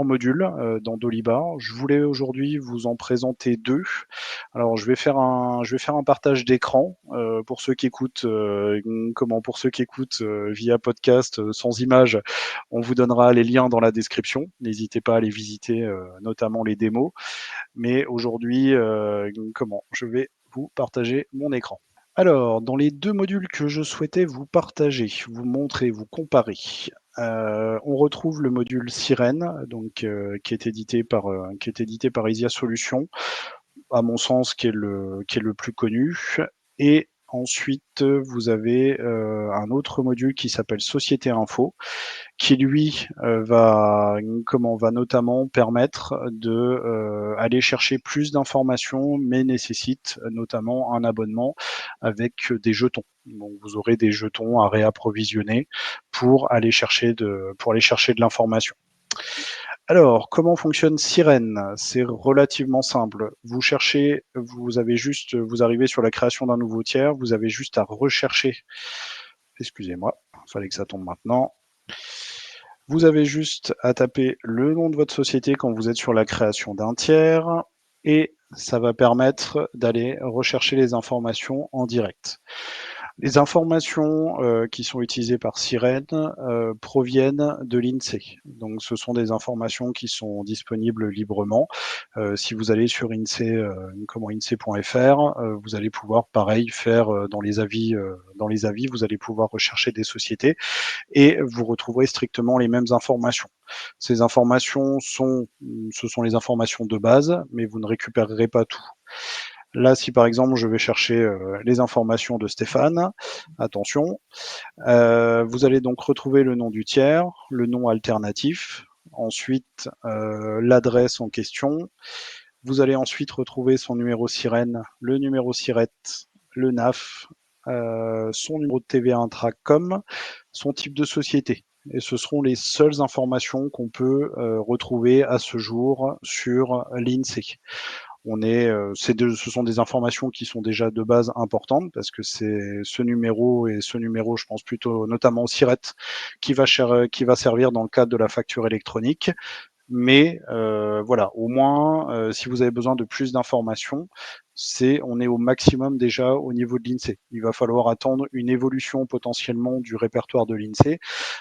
[SPEAKER 2] modules dans Dolibar. Je voulais aujourd'hui vous en présenter 2. Alors je vais faire un partage d'écran pour ceux qui écoutent via podcast sans image. On vous donnera les liens dans la description. N'hésitez pas à les visiter, notamment les démos. Mais aujourd'hui, je vais vous partager mon écran. Alors, dans les 2 modules que je souhaitais vous partager, vous montrer, vous comparer, on retrouve le module Sirène, donc qui est édité par Isia Solutions, à mon sens qui est le plus connu. Et ensuite, vous avez un autre module qui s'appelle Société Info, qui lui va notamment permettre de aller chercher plus d'informations, mais nécessite notamment un abonnement avec des jetons. Donc vous aurez des jetons à réapprovisionner pour aller chercher de l'information. Alors, comment fonctionne Sirène? C'est relativement simple. Vous arrivez sur la création d'un nouveau tiers, vous avez juste à rechercher. Excusez-moi, il fallait que ça tombe maintenant. Vous avez juste à taper le nom de votre société quand vous êtes sur la création d'un tiers et ça va permettre d'aller rechercher les informations en direct. Les informations qui sont utilisées par Sirène proviennent de l'INSEE. Donc, ce sont des informations qui sont disponibles librement. Si vous allez sur INSEE.fr, vous allez pouvoir, pareil, faire dans les avis, vous allez pouvoir rechercher des sociétés et vous retrouverez strictement les mêmes informations. Ces informations ce sont les informations de base, mais vous ne récupérerez pas tout. Là, si par exemple je vais chercher les informations de Stéphane, attention, vous allez donc retrouver le nom du tiers, le nom alternatif, ensuite l'adresse en question. Vous allez ensuite retrouver son numéro sirène, le numéro SIRET, le NAF, son numéro de TVA intra-com, son type de société. Et ce seront les seules informations qu'on peut retrouver à ce jour sur l'INSEE. Ce sont des informations qui sont déjà de base importantes parce que c'est ce numéro, je pense plutôt notamment au SIRET, qui va servir dans le cadre de la facture électronique. Mais voilà, au moins, si vous avez besoin de plus d'informations, on est au maximum déjà au niveau de l'INSEE. Il va falloir attendre une évolution potentiellement du répertoire de l'INSEE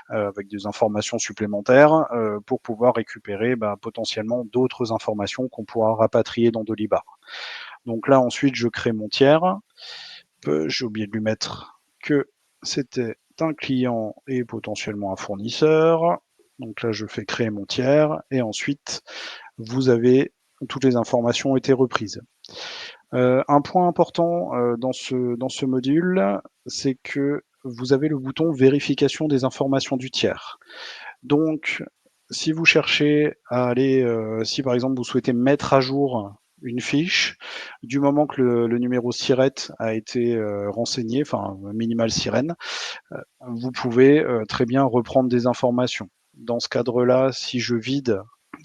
[SPEAKER 2] avec des informations supplémentaires pour pouvoir récupérer potentiellement d'autres informations qu'on pourra rapatrier dans Dolibar. Donc là, ensuite, je crée mon tiers. J'ai oublié de lui mettre que c'était un client et potentiellement un fournisseur. Donc là, je fais créer mon tiers et ensuite, vous avez toutes les informations ont été reprises. Un point important dans ce module, c'est que vous avez le bouton vérification des informations du tiers. Donc, si vous cherchez à aller, si par exemple vous souhaitez mettre à jour une fiche, du moment que le numéro SIRET a été renseigné, enfin minimal sirène, vous pouvez très bien reprendre des informations. Dans ce cadre-là, si je vide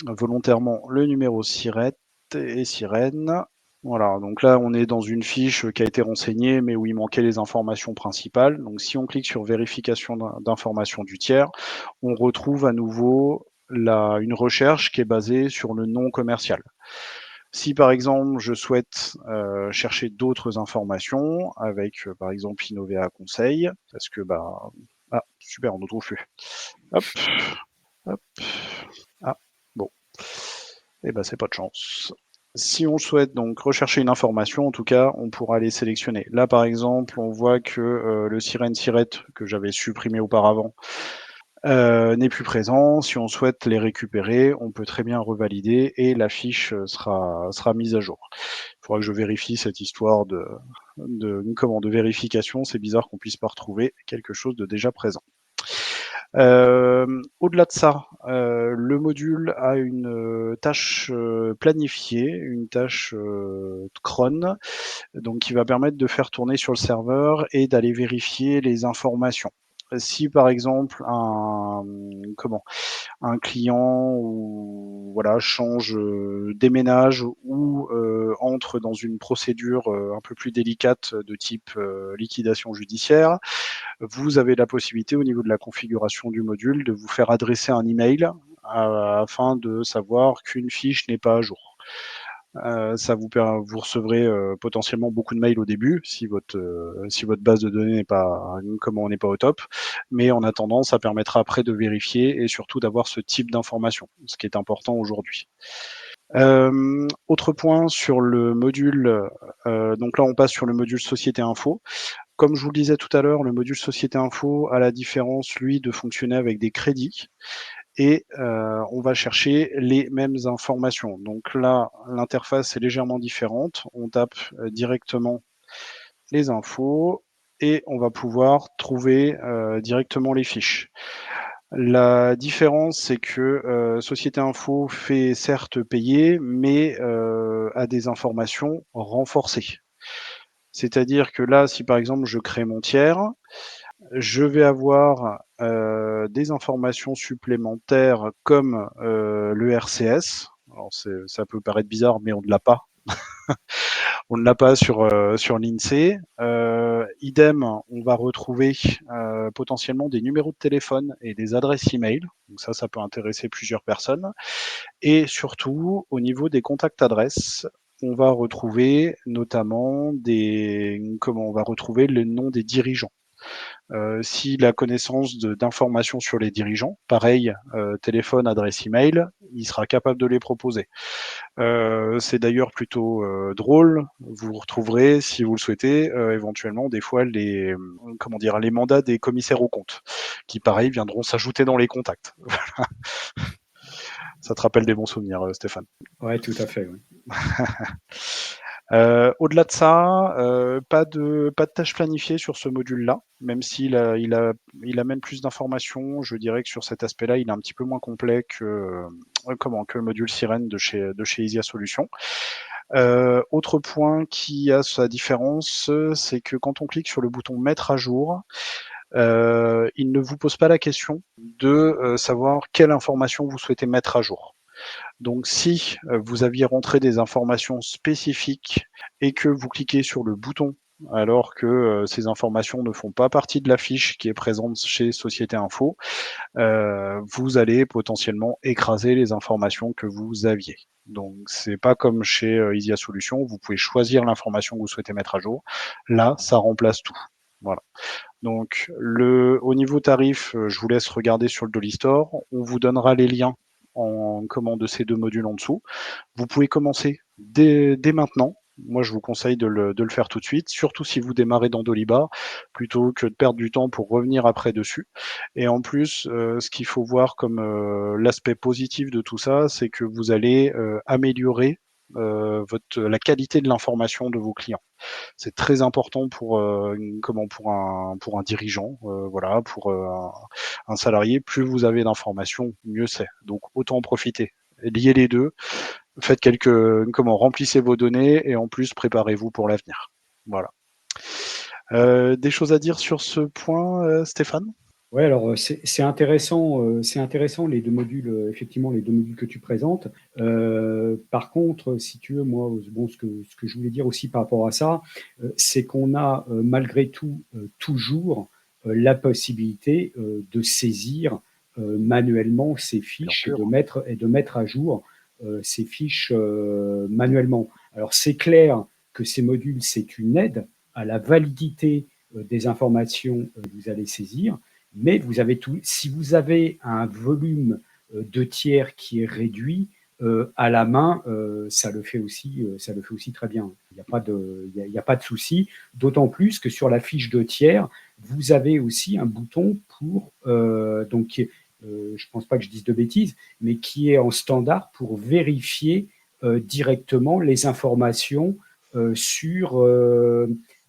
[SPEAKER 2] volontairement le numéro SIRET et sirène, voilà, donc là on est dans une fiche qui a été renseignée mais où il manquait les informations principales. Donc si on clique sur vérification d'informations du tiers, on retrouve à nouveau une recherche qui est basée sur le nom commercial. Si par exemple je souhaite chercher d'autres informations avec par exemple Innovea Conseil, parce que ah super, on ne trouve plus. Hop, hop, ah bon, et c'est pas de chance. Si on souhaite donc rechercher une information, en tout cas, on pourra les sélectionner. Là, par exemple, on voit que le sirène siret que j'avais supprimé auparavant n'est plus présent. Si on souhaite les récupérer, on peut très bien revalider et la fiche sera mise à jour. Il faudra que je vérifie cette histoire de vérification. C'est bizarre qu'on puisse pas retrouver quelque chose de déjà présent. Au-delà de ça, le module a une tâche planifiée, une tâche cron, donc qui va permettre de faire tourner sur le serveur et d'aller vérifier les informations. Si par exemple un client ou voilà change, déménage ou entre dans une procédure un peu plus délicate de type liquidation judiciaire, vous avez la possibilité au niveau de la configuration du module de vous faire adresser un email afin de savoir qu'une fiche n'est pas à jour. Vous recevrez potentiellement beaucoup de mails au début si votre base de données n'est pas au top, mais en attendant, ça permettra après de vérifier et surtout d'avoir ce type d'information, ce qui est important aujourd'hui. Autre point sur le module, donc là on passe sur le module Société Info. Comme je vous le disais tout à l'heure, le module Société Info a la différence, lui, de fonctionner avec des crédits et on va chercher les mêmes informations. Donc là, l'interface est légèrement différente. On tape directement les infos et on va pouvoir trouver directement les fiches. La différence, c'est que Société Info fait certes payer, mais a des informations renforcées. C'est-à-dire que là, si par exemple je crée mon tiers, je vais avoir des informations supplémentaires comme le RCS. Alors ça peut paraître bizarre, mais on ne l'a pas. On ne l'a pas sur l'INSEE. Idem, on va retrouver potentiellement des numéros de téléphone et des adresses email. Donc ça peut intéresser plusieurs personnes. Et surtout, au niveau des contacts adresses, on va retrouver notamment on va retrouver le nom des dirigeants. S'il a connaissance d'informations sur les dirigeants, pareil, téléphone, adresse email, il sera capable de les proposer. C'est d'ailleurs plutôt drôle. Vous retrouverez, si vous le souhaitez, éventuellement des fois les mandats des commissaires aux comptes, qui pareil viendront s'ajouter dans les contacts. Ça te rappelle des bons souvenirs, Stéphane?
[SPEAKER 1] Ouais, tout à fait. Oui.
[SPEAKER 2] Au-delà de ça, pas de tâches planifiées sur ce module-là, même s'il amène plus d'informations. Je dirais que sur cet aspect-là, il est un petit peu moins complet que le module Sirène de chez Isia Solutions. Autre point qui a sa différence, c'est que quand on clique sur le bouton mettre à jour, il ne vous pose pas la question de savoir quelle information vous souhaitez mettre à jour. Donc si vous aviez rentré des informations spécifiques et que vous cliquez sur le bouton alors que ces informations ne font pas partie de la fiche qui est présente chez Société Info, vous allez potentiellement écraser les informations que vous aviez. Donc c'est pas comme chez Isia Solutions, vous pouvez choisir l'information que vous souhaitez mettre à jour. Là, ça remplace tout. Voilà. Donc au niveau tarif, je vous laisse regarder sur le Dolly Store. On vous donnera les liens en commande de ces deux modules en dessous. Vous pouvez commencer dès maintenant. Moi, je vous conseille de le faire tout de suite, surtout si vous démarrez dans Dolibar, plutôt que de perdre du temps pour revenir après dessus. Et en plus, ce qu'il faut voir comme l'aspect positif de tout ça, c'est que vous allez améliorer la qualité de l'information de vos clients. C'est très important pour pour un dirigeant, voilà, pour un salarié. Plus vous avez d'informations, mieux c'est. Donc autant en profiter. Liez les deux. Faites remplissez vos données et en plus préparez-vous pour l'avenir. Voilà. Des choses à dire sur ce point, Stéphane?
[SPEAKER 1] Ouais, alors c'est intéressant les deux modules, effectivement, les deux modules que tu présentes. Par contre, si tu veux, moi, bon, ce que je voulais dire aussi par rapport à ça, c'est qu'on a malgré tout toujours la possibilité de saisir manuellement ces
[SPEAKER 2] Bien
[SPEAKER 1] fiches
[SPEAKER 2] sûr.
[SPEAKER 1] et de mettre à jour ces fiches manuellement. Alors c'est clair que ces modules, c'est une aide à la validité des informations que vous allez saisir. Mais vous avez tout, si vous avez un volume de tiers qui est réduit, à la main, ça le fait aussi très bien. Il n'y a pas de, il y a pas de souci. D'autant plus que sur la fiche de tiers, vous avez aussi un bouton pour, je ne pense pas que je dise de bêtises, mais qui est en standard pour vérifier directement les informations sur,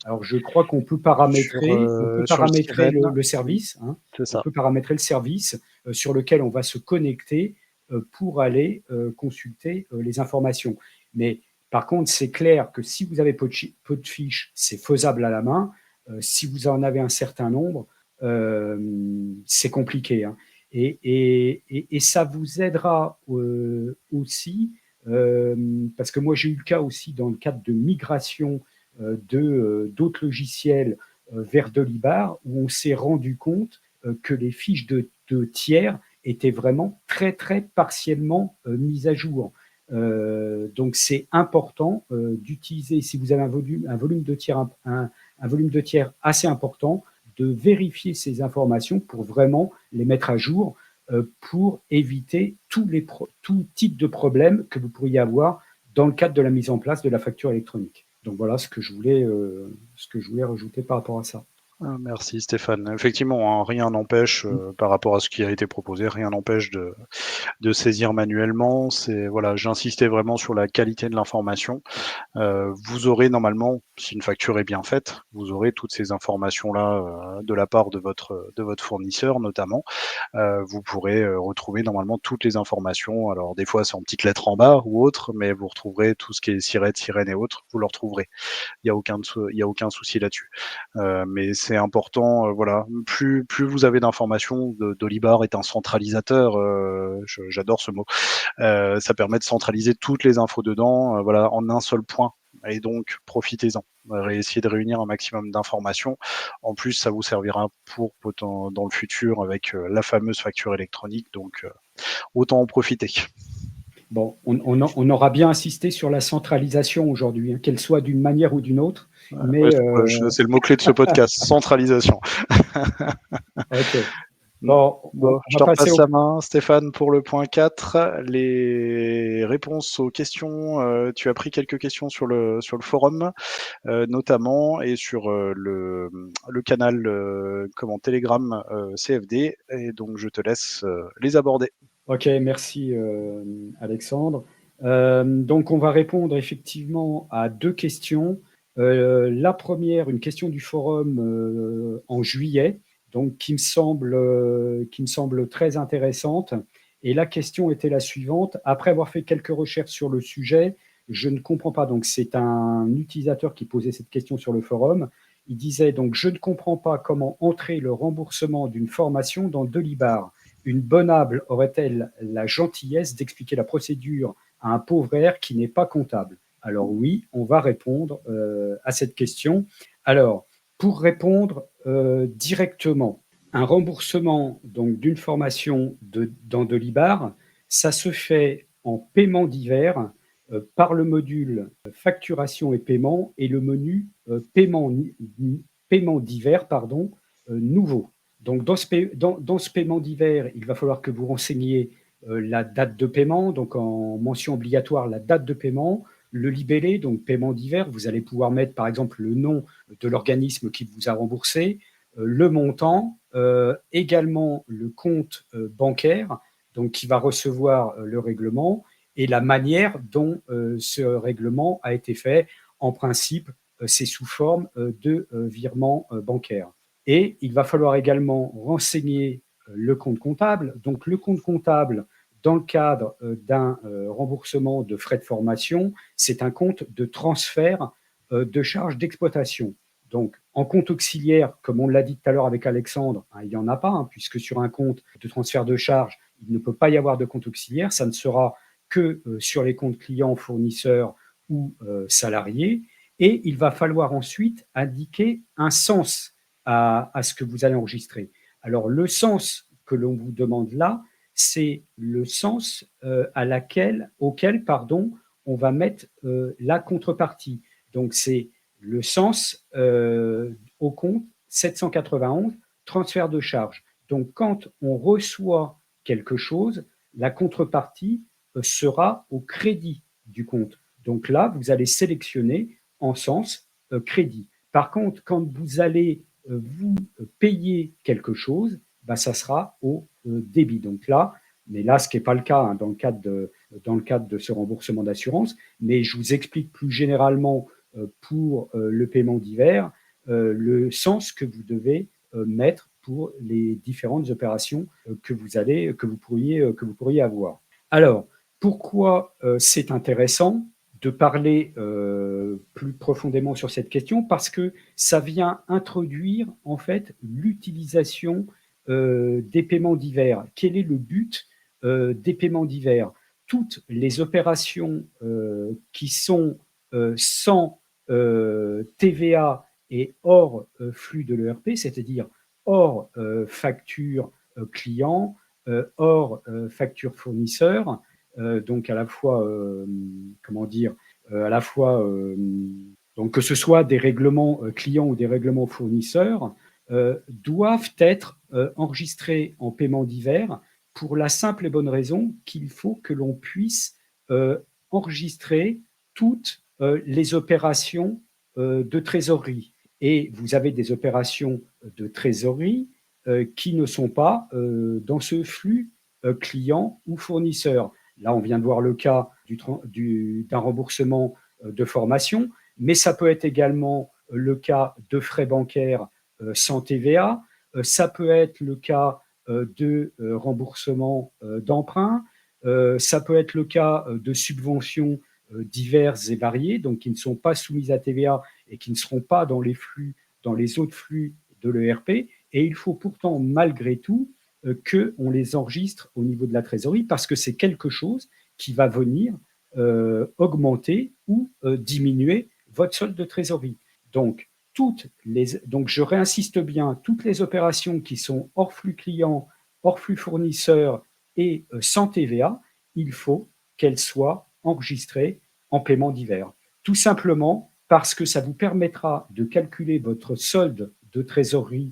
[SPEAKER 1] alors, je crois qu'on peut
[SPEAKER 2] Sur le
[SPEAKER 1] paramétrer
[SPEAKER 2] sirène,
[SPEAKER 1] le service, hein.
[SPEAKER 2] c'est
[SPEAKER 1] On
[SPEAKER 2] ça.
[SPEAKER 1] peut paramétrer le service sur lequel on va se connecter pour aller consulter les informations. Mais par contre, c'est clair que si vous avez peu de fiches, c'est faisable à la main. Si vous en avez un certain nombre, c'est compliqué, hein. Et ça vous aidera aussi, parce que moi j'ai eu le cas aussi dans le cadre de migration d'autres logiciels vers Dolibar, où on s'est rendu compte que les fiches de tiers étaient vraiment très, très partiellement mises à jour. Donc, c'est important d'utiliser, si vous avez un volume de tiers, un volume de tiers assez important, de vérifier ces informations pour vraiment les mettre à jour pour éviter tout type de problème que vous pourriez avoir dans le cadre de la mise en place de la facture électronique. Donc voilà ce que je voulais rajouter par rapport à ça.
[SPEAKER 2] Merci Stéphane. Effectivement, hein, rien n'empêche, par rapport à ce qui a été proposé, rien n'empêche de saisir manuellement. C'est voilà, j'insistais vraiment sur la qualité de l'information. Vous aurez normalement, si une facture est bien faite, vous aurez toutes ces informations-là de la part de votre fournisseur notamment. Vous pourrez retrouver normalement toutes les informations. Alors des fois c'est en petites lettres en bas ou autre, mais vous retrouverez tout ce qui est sirène et autres, vous le retrouverez. Il y a aucun souci là-dessus. Mais c'est important, voilà. Plus vous avez d'informations, Dolibar est un centralisateur. J'adore ce mot. Ça permet de centraliser toutes les infos dedans, voilà, en un seul point. Et donc, profitez-en. Essayez de réunir un maximum d'informations. En plus, ça vous servira dans le futur avec la fameuse facture électronique. Donc, autant en profiter.
[SPEAKER 1] Bon, on aura bien insisté sur la centralisation aujourd'hui, hein, qu'elle soit d'une manière ou d'une autre.
[SPEAKER 2] Ouais,
[SPEAKER 1] Mais
[SPEAKER 2] c'est le mot-clé de ce podcast, centralisation.
[SPEAKER 1] ok. Bon,
[SPEAKER 2] Bon,
[SPEAKER 1] on
[SPEAKER 2] je
[SPEAKER 1] va
[SPEAKER 2] te
[SPEAKER 1] passer
[SPEAKER 2] repasse
[SPEAKER 1] au.
[SPEAKER 2] la main, Stéphane, pour le point 4. Les réponses aux questions. Tu as pris quelques questions sur le forum, notamment, et sur le canal Telegram CFD. Et donc, je te laisse les aborder.
[SPEAKER 1] Ok, merci Alexandre. Donc, on va répondre effectivement à deux questions. La première, une question du forum en juillet, donc qui me semble très intéressante. Et la question était la suivante. Après avoir fait quelques recherches sur le sujet, je ne comprends pas. Donc, c'est un utilisateur qui posait cette question sur le forum. Il disait donc, je ne comprends pas comment entrer le remboursement d'une formation dans Delibar. Une bonne âme aurait-elle la gentillesse d'expliquer la procédure à un pauvre air qui n'est pas comptable? Alors oui, on va répondre à cette question. Alors, pour répondre directement, un remboursement donc d'une formation dans Delibar, ça se fait en paiement divers par le module facturation et paiement et le menu paiement divers nouveau. Donc, dans ce paiement divers, il va falloir que vous renseigniez la date de paiement, donc en mention obligatoire la date de paiement, le libellé, donc paiement divers, vous allez pouvoir mettre par exemple le nom de l'organisme qui vous a remboursé, le montant, également le compte bancaire, donc qui va recevoir le règlement, et la manière dont ce règlement a été fait. En principe, c'est sous forme de virement bancaire. Et il va falloir également renseigner le compte comptable. Donc le compte comptable, dans le cadre d'un remboursement de frais de formation, c'est un compte de transfert de charges d'exploitation. Donc, en compte auxiliaire, comme on l'a dit tout à l'heure avec Alexandre, il n'y en a pas, puisque sur un compte de transfert de charges, il ne peut pas y avoir de compte auxiliaire. Ça ne sera que sur les comptes clients, fournisseurs ou salariés. Et il va falloir ensuite indiquer un sens à ce que vous allez enregistrer. Alors, le sens que l'on vous demande là, c'est le sens auquel on va mettre la contrepartie. Donc, c'est le sens au compte 791, transfert de charge. Donc, quand on reçoit quelque chose, la contrepartie sera au crédit du compte. Donc là, vous allez sélectionner en sens crédit. Par contre, quand vous allez vous payer quelque chose, ça sera au débit. Donc là, mais là, ce qui n'est pas le cas dans le cadre de ce remboursement d'assurance, mais je vous explique plus généralement pour le paiement divers, le sens que vous devez mettre pour les différentes opérations que vous pourriez avoir. Alors, pourquoi c'est intéressant de parler plus profondément sur cette question? Parce que ça vient introduire en fait l'utilisation des paiements divers. Quel est le but des paiements divers? Toutes les opérations qui sont sans TVA et hors flux de l'ERP, c'est-à-dire hors facture client, hors facture fournisseur, donc à la fois, à la fois, donc que ce soit des règlements clients ou des règlements fournisseurs, doivent être enregistrés en paiement divers pour la simple et bonne raison qu'il faut que l'on puisse enregistrer toutes les opérations de trésorerie. Et vous avez des opérations de trésorerie qui ne sont pas dans ce flux client ou fournisseur. Là, on vient de voir le cas d'un remboursement de formation, mais ça peut être également le cas de frais bancaires sans TVA, ça peut être le cas de remboursement d'emprunts, ça peut être le cas de subventions diverses et variées, donc qui ne sont pas soumises à TVA et qui ne seront pas dans les autres flux de l'ERP. Et il faut pourtant, malgré tout, qu'on les enregistre au niveau de la trésorerie parce que c'est quelque chose qui va venir augmenter ou diminuer votre solde de trésorerie. Donc, je réinsiste bien, toutes les opérations qui sont hors flux client, hors flux fournisseur et sans TVA, il faut qu'elles soient enregistrées en paiement divers. Tout simplement parce que ça vous permettra de calculer votre solde de trésorerie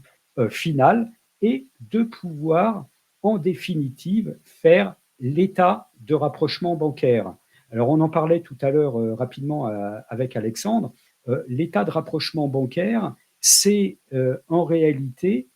[SPEAKER 1] finale et de pouvoir, en définitive, faire l'état de rapprochement bancaire. Alors, on en parlait tout à l'heure rapidement avec Alexandre. L'état de rapprochement bancaire, c'est en réalité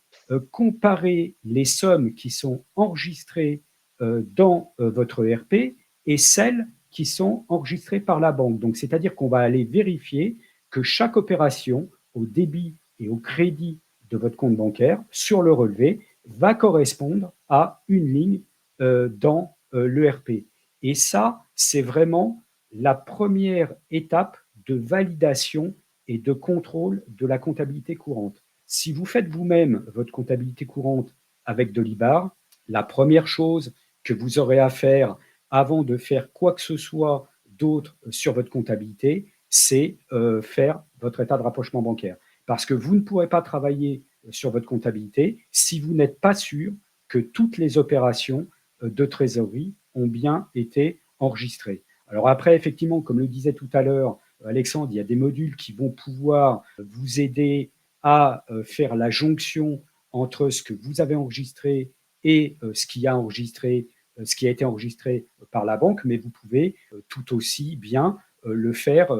[SPEAKER 1] comparer les sommes qui sont enregistrées dans votre ERP et celles qui sont enregistrées par la banque. Donc, c'est-à-dire qu'on va aller vérifier que chaque opération au débit et au crédit de votre compte bancaire sur le relevé va correspondre à une ligne dans l'ERP. Et ça, c'est vraiment la première étape de validation et de contrôle de la comptabilité courante. Si vous faites vous-même votre comptabilité courante avec de l'IBAR, la première chose que vous aurez à faire avant de faire quoi que ce soit d'autre sur votre comptabilité, c'est faire votre état de rapprochement bancaire. Parce que vous ne pourrez pas travailler sur votre comptabilité si vous n'êtes pas sûr que toutes les opérations de trésorerie ont bien été enregistrées. Alors après, effectivement, comme le disait tout à l'heure Alexandre, il y a des modules qui vont pouvoir vous aider à faire la jonction entre ce que vous avez enregistré et ce qui a été enregistré par la banque, mais vous pouvez tout aussi bien le faire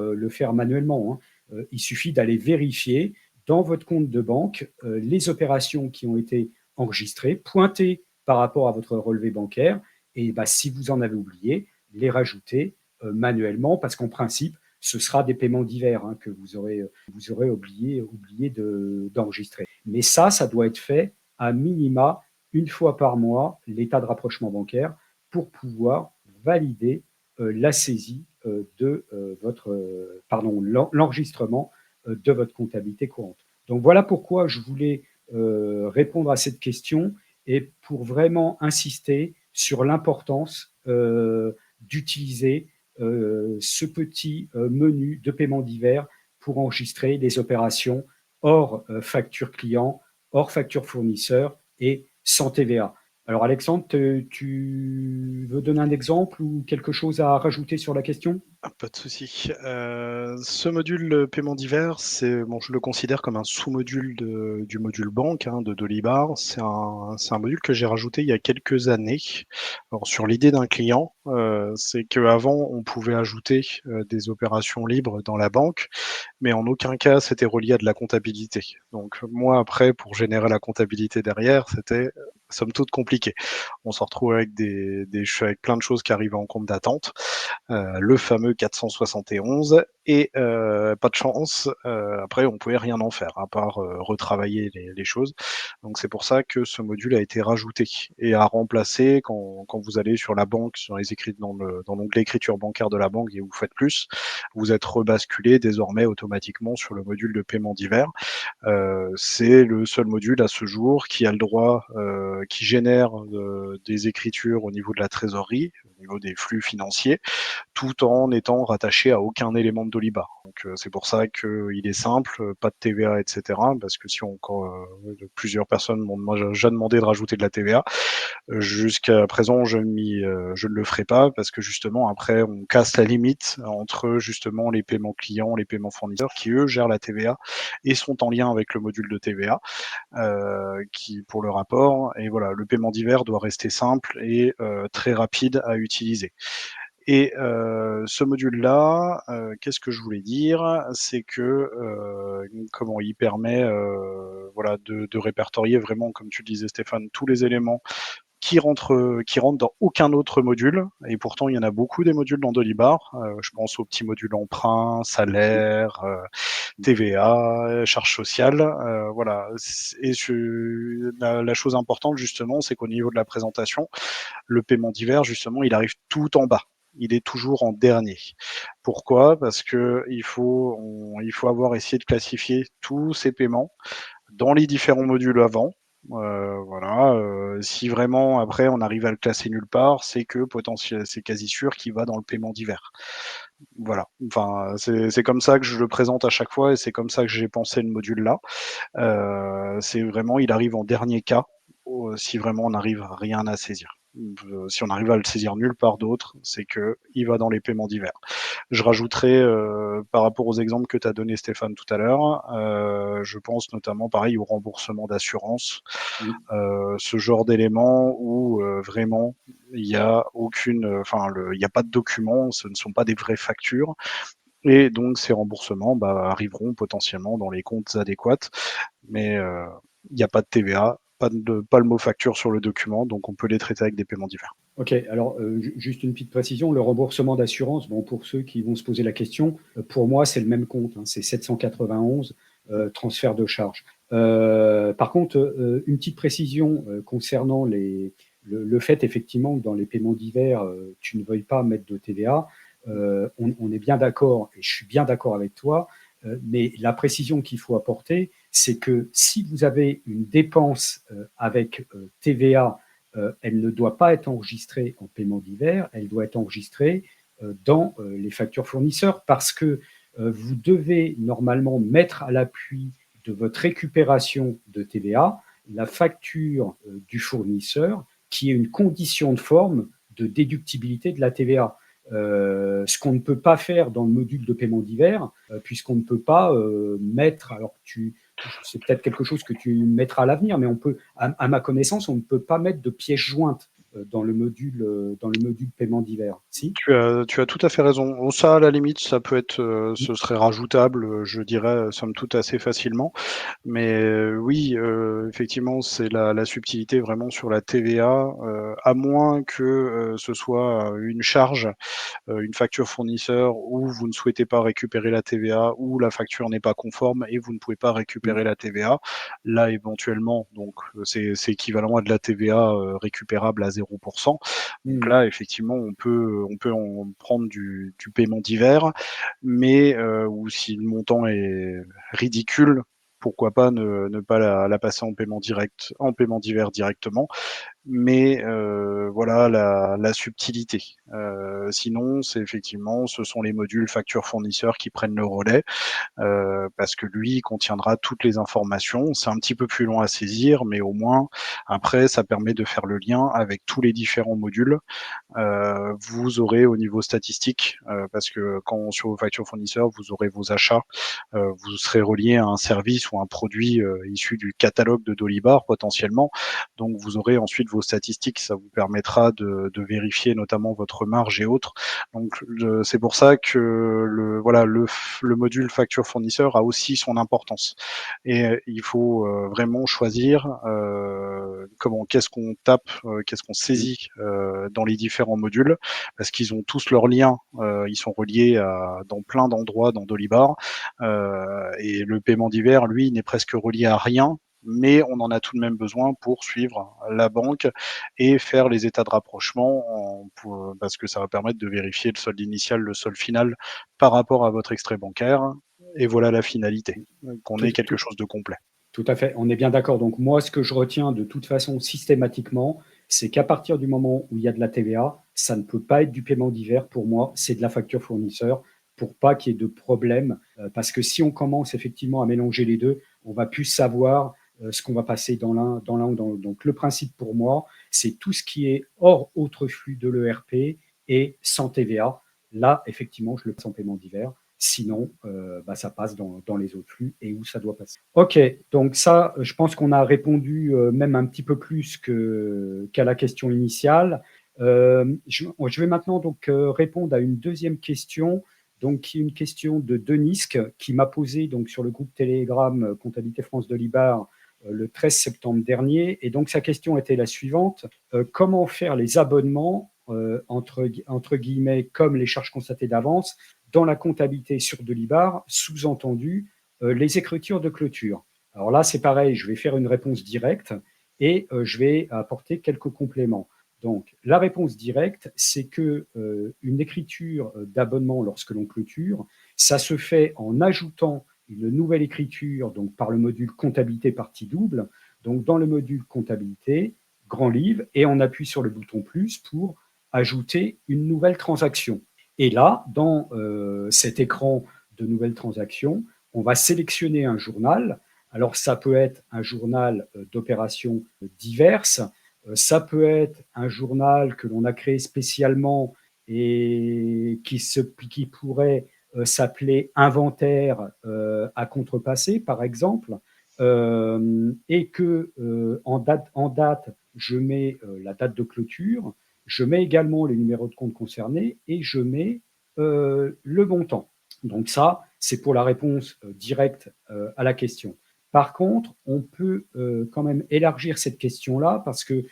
[SPEAKER 1] manuellement. Il suffit d'aller vérifier dans votre compte de banque les opérations qui ont été enregistrées, pointées par rapport à votre relevé bancaire, et si vous en avez oublié, les rajouter manuellement, parce qu'en principe, ce sera des paiements divers que vous aurez oublié d'enregistrer. Mais ça doit être fait à minima une fois par mois, l'état de rapprochement bancaire, pour pouvoir valider la saisie l'enregistrement de votre comptabilité courante. Donc voilà pourquoi je voulais répondre à cette question et pour vraiment insister sur l'importance d'utiliser ce petit menu de paiement divers pour enregistrer les opérations hors facture client, hors facture fournisseur et sans TVA. Alors Alexandre, tu veux donner un exemple ou quelque chose à rajouter sur la question ?
[SPEAKER 2] Pas de souci. Ce module paiement divers, je le considère comme un sous-module du module banque de Dolibar. C'est un module que j'ai rajouté il y a quelques années. Alors, sur l'idée d'un client, c'est qu'avant, on pouvait ajouter des opérations libres dans la banque, mais en aucun cas, c'était relié à de la comptabilité. Donc, moi, après, pour générer la comptabilité derrière, c'était somme toute compliqué. On se retrouve avec avec plein de choses qui arrivaient en compte d'attente. Le fameux 471 et pas de chance, après on pouvait rien en faire à part retravailler les choses. Donc c'est pour ça que ce module a été rajouté et à remplacer quand vous allez sur la banque, sur les écrits dans l'onglet écriture bancaire de la banque et vous faites plus, vous êtes rebasculé désormais automatiquement sur le module de paiement divers. C'est le seul module à ce jour qui a le droit, qui génère des écritures au niveau de la trésorerie, au niveau des flux financiers, tout en étant rattaché à aucun élément de Dolibar. Donc c'est pour ça qu'il est simple, pas de TVA, etc. Parce que si plusieurs personnes m'ont déjà demandé de rajouter de la TVA, jusqu'à présent je ne le ferai pas parce que justement après on casse la limite entre justement les paiements clients, les paiements fournisseurs qui eux gèrent la TVA et sont en lien avec le module de TVA qui pour le rapport. Et voilà, le paiement divers doit rester simple et très rapide à utiliser. Et ce module-là, qu'est-ce que je voulais dire? C'est que, comment il permet, voilà, de répertorier vraiment, comme tu le disais Stéphane, tous les éléments qui rentrent dans aucun autre module. Et pourtant, il y en a beaucoup des modules dans Dolibar. Je pense aux petits modules emprunt, salaire, TVA, charges sociales. Voilà. Et la chose importante, justement, c'est qu'au niveau de la présentation, le paiement divers, justement, il arrive tout en bas. Il est toujours en dernier. Pourquoi? Parce que il faut avoir essayé de classifier tous ces paiements dans les différents modules avant. Voilà. Si vraiment après on arrive à le classer nulle part, c'est que c'est quasi sûr qu'il va dans le paiement divers. Voilà. Enfin, c'est comme ça que je le présente à chaque fois et c'est comme ça que j'ai pensé le module là. C'est vraiment, il arrive en dernier cas, si vraiment on n'arrive à rien à saisir. Si on arrive à le saisir nulle part d'autre, c'est que il va dans les paiements divers. Je rajouterai, par rapport aux exemples que tu as donné Stéphane tout à l'heure, je pense notamment pareil au remboursement d'assurance, ce genre d'éléments où vraiment il y a il n'y a pas de documents, ce ne sont pas des vraies factures. Et donc ces remboursements arriveront potentiellement dans les comptes adéquats, mais il n'y a pas de TVA, pas le mot facture sur le document, donc on peut les traiter avec des paiements divers.
[SPEAKER 1] Ok, alors juste une petite précision, le remboursement d'assurance, bon, pour ceux qui vont se poser la question, pour moi c'est le même compte, c'est 791 transfert de charge. Par contre, une petite précision concernant le fait effectivement que dans les paiements divers, tu ne veuilles pas mettre de TVA, on est bien d'accord, et je suis bien d'accord avec toi, mais la précision qu'il faut apporter, c'est que si vous avez une dépense avec TVA, elle ne doit pas être enregistrée en paiement divers, elle doit être enregistrée dans les factures fournisseurs parce que vous devez normalement mettre à l'appui de votre récupération de TVA la facture du fournisseur qui est une condition de forme de déductibilité de la TVA. Ce qu'on ne peut pas faire dans le module de paiement divers, puisqu'on ne peut pas mettre, alors c'est peut-être quelque chose que tu mettras à l'avenir, mais on peut, à ma connaissance, on ne peut pas mettre de pièces jointes dans le module paiement divers. Si?
[SPEAKER 2] Tu as tout à fait raison. Ça, à la limite, ça peut être, ce serait rajoutable, je dirais, somme toute assez facilement. Mais oui, effectivement, c'est la subtilité vraiment sur la TVA, à moins que, ce soit, une charge, une facture fournisseur où vous ne souhaitez pas récupérer la TVA, ou la facture n'est pas conforme et vous ne pouvez pas
[SPEAKER 1] Mmh.
[SPEAKER 2] récupérer la TVA. Là, éventuellement, donc c'est équivalent à de la TVA, récupérable à 0. Donc
[SPEAKER 1] Mmh.
[SPEAKER 2] là, effectivement, on peut en prendre du paiement divers, mais ou si le montant est ridicule, pourquoi pas ne pas la passer en paiement divers directement. Mais voilà la subtilité. Sinon, c'est effectivement, ce sont les modules facture fournisseur qui prennent le relais, parce que lui, il contiendra toutes les informations. C'est un petit peu plus long à saisir, mais au moins, après, ça permet de faire le lien avec tous les différents modules. Vous aurez au niveau statistique, parce que quand sur vos factures fournisseurs, vous aurez vos achats, vous serez relié à un service ou un produit, issu du catalogue de Dolibar potentiellement. Donc vous aurez ensuite vos statistiques, ça vous permettra de vérifier notamment votre marge et autres. Donc c'est pour ça que le module facture fournisseur a aussi son importance. Et il faut, vraiment choisir, qu'est-ce qu'on tape, qu'est-ce qu'on
[SPEAKER 1] Mmh.
[SPEAKER 2] saisit, dans les différents modules, parce qu'ils ont tous leurs liens, ils sont reliés dans plein d'endroits dans Dolibar, et le paiement divers, lui, n'est presque relié à rien, mais on en a tout de même besoin pour suivre la banque et faire les états de rapprochement parce que ça va permettre de vérifier le solde initial, le solde final par rapport à votre extrait bancaire, et voilà la finalité, qu'on
[SPEAKER 1] Tout
[SPEAKER 2] ait quelque
[SPEAKER 1] tout
[SPEAKER 2] chose de complet.
[SPEAKER 1] Tout à fait, on est bien d'accord. Donc moi, ce que je retiens de toute façon systématiquement, c'est qu'à partir du moment où il y a de la TVA, ça ne peut pas être du paiement divers pour moi, c'est de la facture fournisseur pour pas qu'il y ait de problème. Parce que si on commence effectivement à mélanger les 2, on va plus savoir, ce qu'on va passer dans l'un ou dans l'autre. Donc le principe pour moi, c'est tout ce qui est hors autre flux de l'ERP et sans TVA. Là, effectivement, je le passe en paiement divers. Sinon, ça passe dans les autres flux et où ça doit passer. Ok, donc ça, je pense qu'on a répondu même un petit peu plus qu'à la question initiale. Je vais maintenant donc répondre à une deuxième question, donc qui est une question de Denisque qui m'a posé donc sur le groupe Telegram Comptabilité France de Libar le 13 septembre dernier. Et donc sa question était la suivante. Comment faire les abonnements, entre guillemets, comme les charges constatées d'avance, dans la comptabilité sur Delibar, sous-entendu les écritures de clôture. Alors là, c'est pareil, je vais faire une réponse directe et je vais apporter quelques compléments. Donc, la réponse directe, c'est que une écriture d'abonnement lorsque l'on clôture, ça se fait en ajoutant une nouvelle écriture donc par le module comptabilité partie double. Donc, dans le module comptabilité, grand livre, et on appuie sur le bouton plus pour ajouter une nouvelle transaction. Et là, dans cet écran de nouvelles transactions, on va sélectionner un journal. Alors, ça peut être un journal d'opérations diverses, ça peut être un journal que l'on a créé spécialement et qui pourrait s'appeler inventaire à contrepasser, par exemple, et que en date, je mets la date de clôture, je mets également les numéros de compte concernés et je mets le montant. Donc ça, c'est pour la réponse directe à la question. Par contre, on peut quand même élargir cette question-là parce que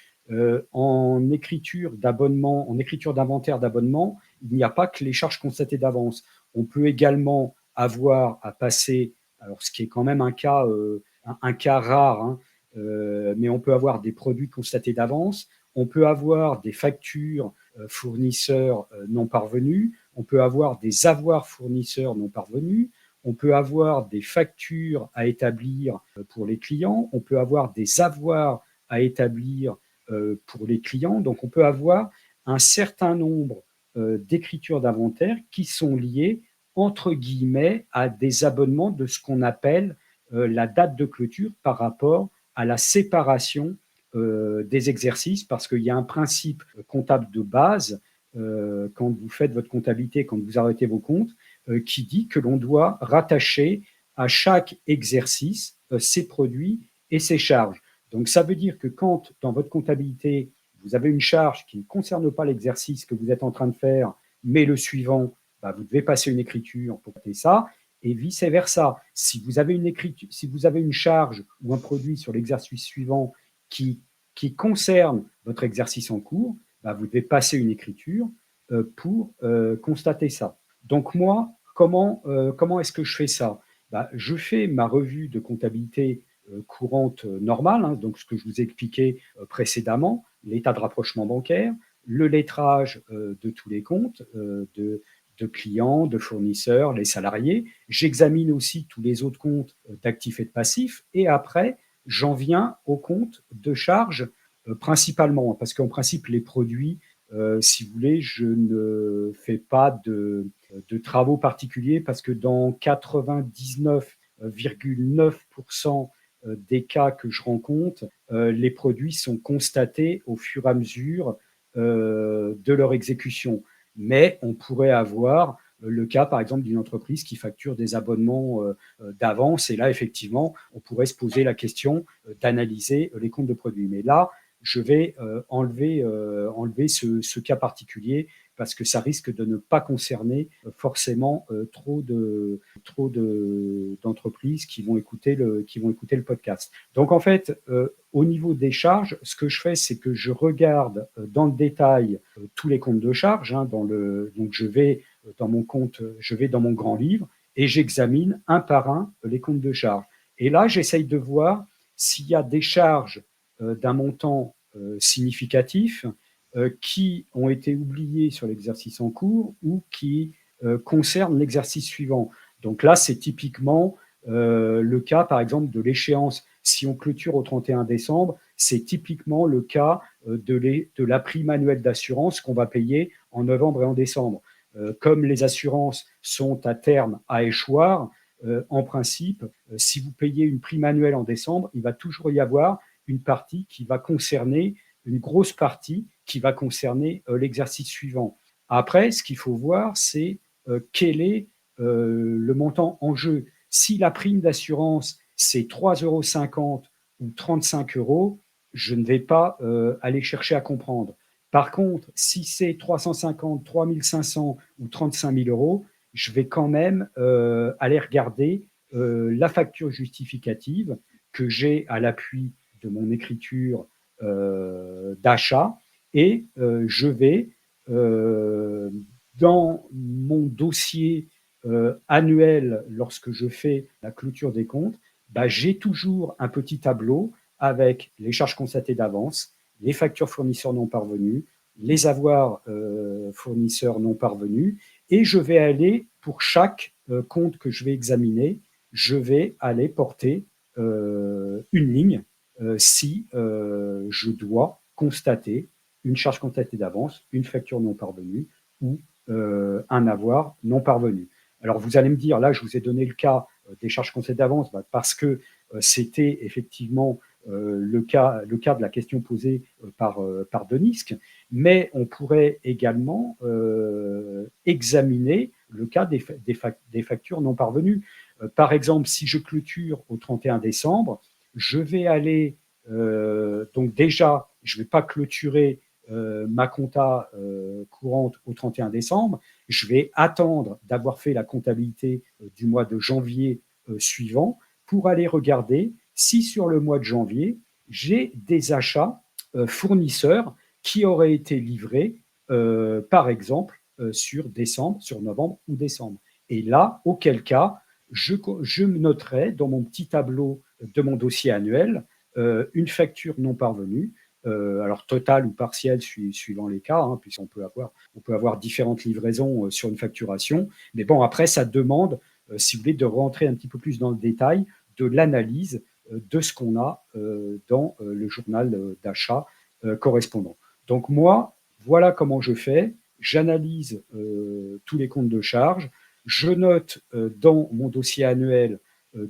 [SPEAKER 1] en écriture d'abonnement, en écriture d'inventaire d'abonnement, il n'y a pas que les charges constatées d'avance. On peut également avoir à passer, alors ce qui est quand même un cas rare, hein, mais on peut avoir des produits constatés d'avance, on peut avoir des factures fournisseurs non parvenus, on peut avoir des avoirs fournisseurs non parvenus, on peut avoir des factures à établir pour les clients, on peut avoir des avoirs à établir pour les clients. Donc on peut avoir un certain nombre d'écritures d'inventaire qui sont liées entre guillemets à des abonnements de ce qu'on appelle la date de clôture par rapport à la séparation des exercices, parce qu'il y a un principe comptable de base quand vous faites votre comptabilité, quand vous arrêtez vos comptes, qui dit que l'on doit rattacher à chaque exercice ses produits et ses charges. Donc ça veut dire que quand dans votre comptabilité, vous avez une charge qui ne concerne pas l'exercice que vous êtes en train de faire, mais le suivant, vous devez passer une écriture pour faire ça, et vice-versa. Si vous avez une charge ou un produit sur l'exercice suivant qui concerne votre exercice en cours, vous devez passer une écriture pour constater ça. Donc moi, comment est-ce que je fais ça? Je fais ma revue de comptabilité courante normale, hein, donc ce que je vous ai expliqué précédemment, l'état de rapprochement bancaire, le lettrage de tous les comptes, de clients, de fournisseurs, les salariés. J'examine aussi tous les autres comptes d'actifs et de passifs. Et après, j'en viens aux comptes de charges principalement, parce qu'en principe, les produits, si vous voulez, je ne fais pas de travaux particuliers parce que dans 99,9% des cas que je rencontre, les produits sont constatés au fur et à mesure de leur exécution. Mais on pourrait avoir le cas, par exemple, d'une entreprise qui facture des abonnements d'avance. Et là, effectivement, on pourrait se poser la question d'analyser les comptes de produits. Mais là, je vais enlever ce cas particulier parce que ça risque de ne pas concerner forcément trop d'entreprises qui vont écouter le podcast. Donc en fait, au niveau des charges, ce que je fais, c'est que je regarde dans le détail tous les comptes de charges. Hein, donc je vais dans mon grand livre et j'examine un par un les comptes de charges. Et là, j'essaye de voir s'il y a des charges d'un montant significatif qui ont été oubliés sur l'exercice en cours ou qui concernent l'exercice suivant. Donc là, c'est typiquement le cas, par exemple, de l'échéance. Si on clôture au 31 décembre, c'est typiquement le cas de la prime annuelle d'assurance qu'on va payer en novembre et en décembre. Comme les assurances sont à terme à échoir, en principe, si vous payez une prime annuelle en décembre, il va toujours y avoir une partie qui va concerner, une grosse partie qui va concerner l'exercice suivant. Après, ce qu'il faut voir, c'est quel est le montant en jeu. Si la prime d'assurance, c'est 3,50 € ou 35 €, je ne vais pas aller chercher à comprendre. Par contre, si c'est 350, 3500 ou 35 000 €, je vais quand même aller regarder la facture justificative que j'ai à l'appui de mon écriture d'achat et je vais dans mon dossier annuel lorsque je fais la clôture des comptes, j'ai toujours un petit tableau avec les charges constatées d'avance, les factures fournisseurs non parvenus, les avoirs fournisseurs non parvenus, et je vais aller, pour chaque compte que je vais examiner, je vais aller porter une ligne si je dois constater une charge constatée d'avance, une facture non parvenue ou un avoir non parvenu. Alors vous allez me dire, là je vous ai donné le cas des charges constatées d'avance parce que c'était effectivement le cas de la question posée par Denisque, mais on pourrait également examiner le cas des factures non parvenues. Par exemple, si je clôture au 31 décembre, je vais aller, donc déjà, je ne vais pas clôturer ma compta courante au 31 décembre, je vais attendre d'avoir fait la comptabilité du mois de janvier suivant pour aller regarder si sur le mois de janvier, j'ai des achats fournisseurs qui auraient été livrés, par exemple, sur novembre ou décembre. Et là, auquel cas, je me noterai dans mon petit tableau de mon dossier annuel une facture non parvenue, alors totale ou partielle suivant les cas, hein, puisqu'on peut avoir différentes livraisons sur une facturation. Mais bon, après, ça demande, si vous voulez, de rentrer un petit peu plus dans le détail de l'analyse de ce qu'on a dans le journal d'achat correspondant. Donc moi, voilà comment je fais. J'analyse tous les comptes de charge. Je note dans mon dossier annuel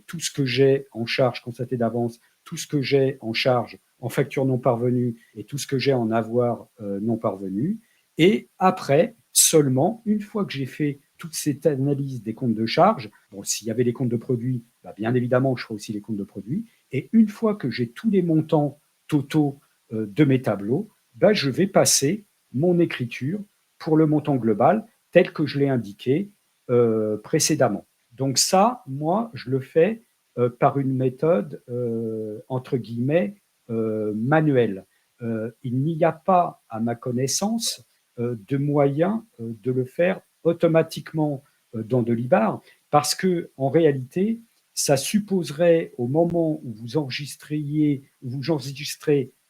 [SPEAKER 1] tout ce que j'ai en charge constatée d'avance, tout ce que j'ai en charge en facture non parvenue et tout ce que j'ai en avoir non parvenu. Et après, seulement, une fois que j'ai fait toute cette analyse des comptes de charge, bon, s'il y avait les comptes de produits, bien évidemment, je ferai aussi les comptes de produits. Et une fois que j'ai tous les montants totaux de mes tableaux, je vais passer mon écriture pour le montant global tel que je l'ai indiqué précédemment. Donc ça, moi, je le fais par une méthode, entre guillemets, manuelle. Il n'y a pas, à ma connaissance, de moyen de le faire automatiquement dans Delibar, parce que en réalité, ça supposerait au moment où vous enregistrez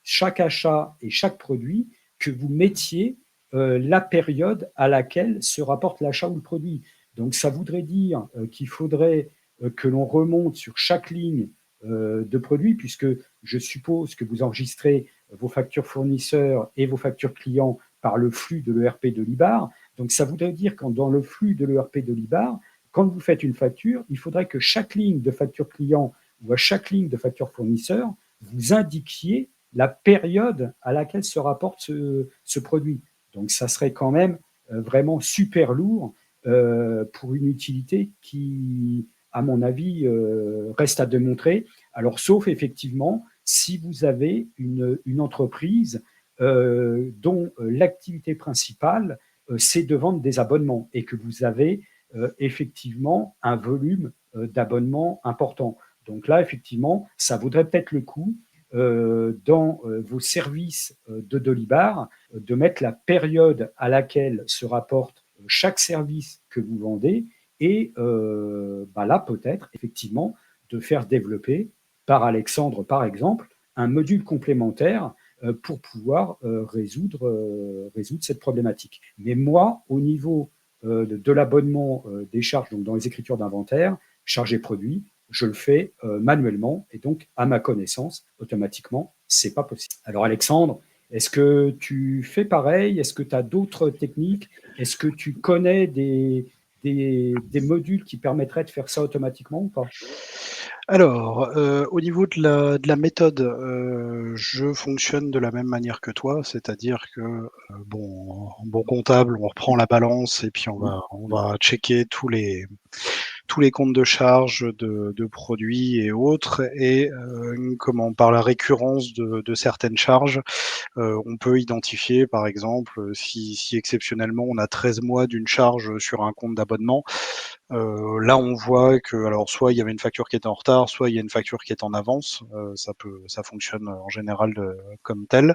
[SPEAKER 1] chaque achat et chaque produit, que vous mettiez la période à laquelle se rapporte l'achat ou le produit. Donc ça voudrait dire qu'il faudrait que l'on remonte sur chaque ligne de produit, puisque je suppose que vous enregistrez vos factures fournisseurs et vos factures clients par le flux de l'ERP de l'IBAR. Donc ça voudrait dire que dans le flux de l'ERP de l'IBAR, quand vous faites une facture, il faudrait que chaque ligne de facture client ou à chaque ligne de facture fournisseur, vous indiquiez la période à laquelle se rapporte ce produit. Donc ça serait quand même vraiment super lourd pour une utilité qui, à mon avis, reste à démontrer. Alors, sauf effectivement, si vous avez une entreprise dont l'activité principale, c'est de vendre des abonnements et que vous avez effectivement un volume d'abonnements important. Donc là, effectivement, ça vaudrait peut-être le coup dans vos services de Dolibar de mettre la période à laquelle se rapporte chaque service que vous vendez et là peut-être effectivement de faire développer par Alexandre par exemple un module complémentaire pour pouvoir résoudre cette problématique. Mais moi, au niveau de l'abonnement des charges, donc dans les écritures d'inventaire, chargé produit, je le fais manuellement et donc à ma connaissance, automatiquement, c'est pas possible. Alors Alexandre, est-ce que tu fais pareil? Est-ce que tu as d'autres techniques? Est-ce que tu connais des modules qui permettraient de faire ça automatiquement ou pas?
[SPEAKER 2] Alors, au niveau de la méthode, je fonctionne de la même manière que toi, c'est-à-dire que, bon, en bon comptable, on reprend la balance et puis on va checker tous les comptes de charges de produits et autres et comment par la récurrence de certaines charges, on peut identifier par exemple, si exceptionnellement on a 13 mois d'une charge sur un compte d'abonnement, là, on voit que alors soit il y avait une facture qui était en retard, soit il y a une facture qui est en avance, ça fonctionne en général comme tel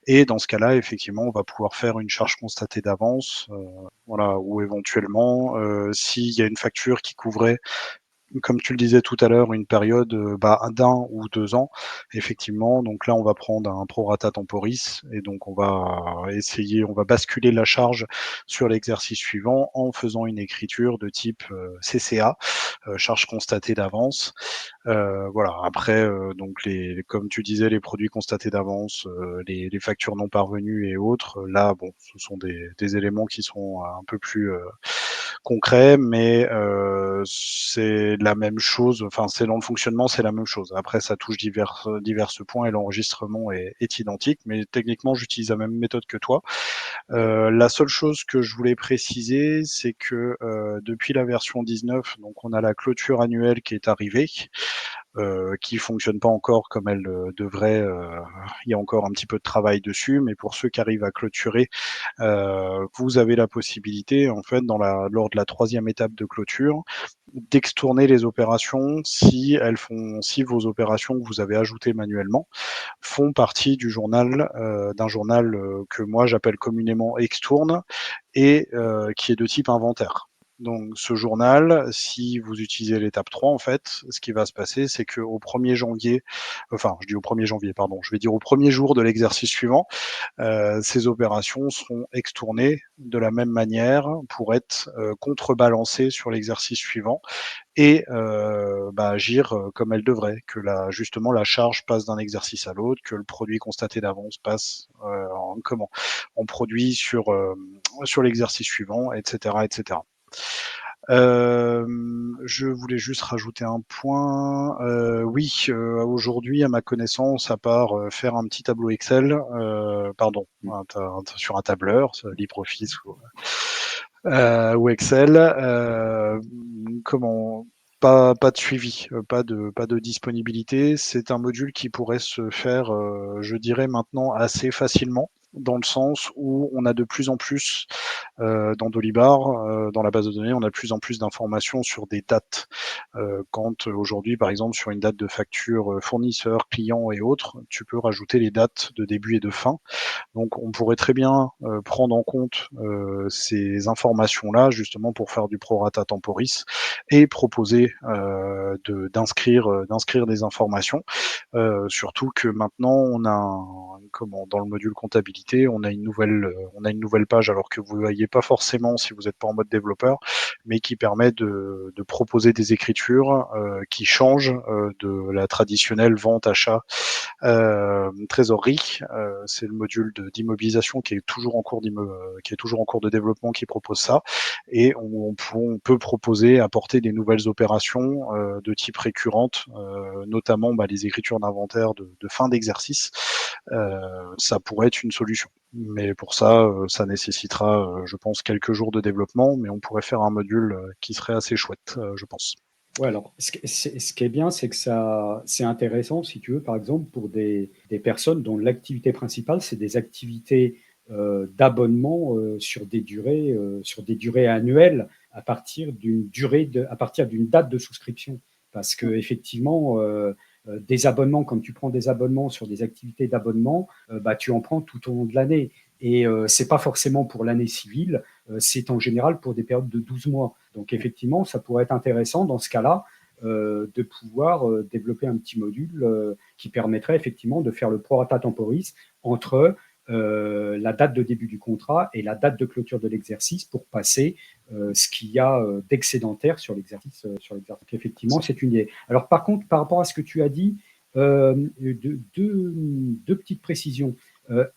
[SPEAKER 2] et dans ce cas-là, effectivement, on va pouvoir faire une charge constatée d'avance, voilà ou éventuellement, s'il y a une facture qui couvrait comme tu le disais tout à l'heure, une période, d'1 ou 2 ans, effectivement, donc là, on va prendre un prorata temporis et donc on va basculer la charge sur l'exercice suivant en faisant une écriture de type, CCA, charge constatée d'avance. Voilà, après, donc comme tu disais, les produits constatés d'avance, les factures non parvenues et autres, là, bon, ce sont des éléments qui sont un peu plus, concrets, mais c'est la même chose, enfin, c'est dans le fonctionnement, c'est la même chose. Après, ça touche divers points et l'enregistrement est identique, mais techniquement, j'utilise la même méthode que toi. La seule chose que je voulais préciser, c'est que, depuis la version 19, donc on a la clôture annuelle qui est arrivée, qui fonctionne pas encore comme elle devrait. Il y a encore un petit peu de travail dessus, mais pour ceux qui arrivent à clôturer, vous avez la possibilité, en fait, lors de la troisième étape de clôture, d'extourner les opérations si vos opérations que vous avez ajoutées manuellement font partie d'un journal que moi j'appelle communément extourne et qui est de type inventaire. Donc ce journal, si vous utilisez l'étape 3, en fait, ce qui va se passer, c'est qu'au 1er janvier, enfin je dis au 1er janvier, pardon, je vais dire au premier jour de l'exercice suivant, ces opérations seront extournées de la même manière pour être contrebalancées sur l'exercice suivant et agir comme elle devrait, que justement la charge passe d'un exercice à l'autre, que le produit constaté d'avance passe en produit sur l'exercice suivant, etc., etc. Je voulais juste rajouter un point. Oui, aujourd'hui, à ma connaissance, à part faire un petit tableau Excel, pardon, sur un tableur, LibreOffice ou Excel, comment pas de suivi, pas de disponibilité. C'est un module qui pourrait se faire, je dirais maintenant assez facilement. dans le sens où on a de plus en plus dans Dolibar, dans la base de données, on a de plus en plus d'informations sur des dates. Quand aujourd'hui, par exemple, sur une date de facture fournisseur, client et autres, tu peux rajouter les dates de début et de fin. Donc on pourrait très bien prendre en compte ces informations-là justement pour faire du prorata temporis et proposer d'inscrire des informations. Surtout que maintenant on a dans le module comptabilité, on a une nouvelle page alors que vous ne voyez pas forcément si vous n'êtes pas en mode développeur, mais qui permet de proposer des écritures qui changent de la traditionnelle vente achat trésorerie. C'est le module d'immobilisation qui est toujours en cours qui est toujours en cours de développement qui propose ça, et on peut proposer apporter des nouvelles opérations de type récurrente, notamment les écritures d'inventaire de fin d'exercice. Ça pourrait être une solution. Mais pour ça, ça nécessitera, je pense, quelques jours de développement, mais on pourrait faire un module qui serait assez chouette, je pense.
[SPEAKER 1] Ouais, alors, ce qui est bien, c'est que c'est intéressant, si tu veux, par exemple, pour des personnes dont l'activité principale, c'est des activités d'abonnement sur des durées annuelles à partir à partir d'une date de souscription. Parce que effectivement, des abonnements, comme tu prends des abonnements sur des activités d'abonnement, tu en prends tout au long de l'année. Et c'est pas forcément pour l'année civile, c'est en général pour des périodes de 12 mois. Donc effectivement, ça pourrait être intéressant dans ce cas-là de pouvoir développer un petit module qui permettrait effectivement de faire le prorata temporis entre la date de début du contrat et la date de clôture de l'exercice pour passer ce qu'il y a d'excédentaire sur l'exercice. Donc, effectivement, c'est une idée. Alors par contre, par rapport à ce que tu as dit, deux petites précisions.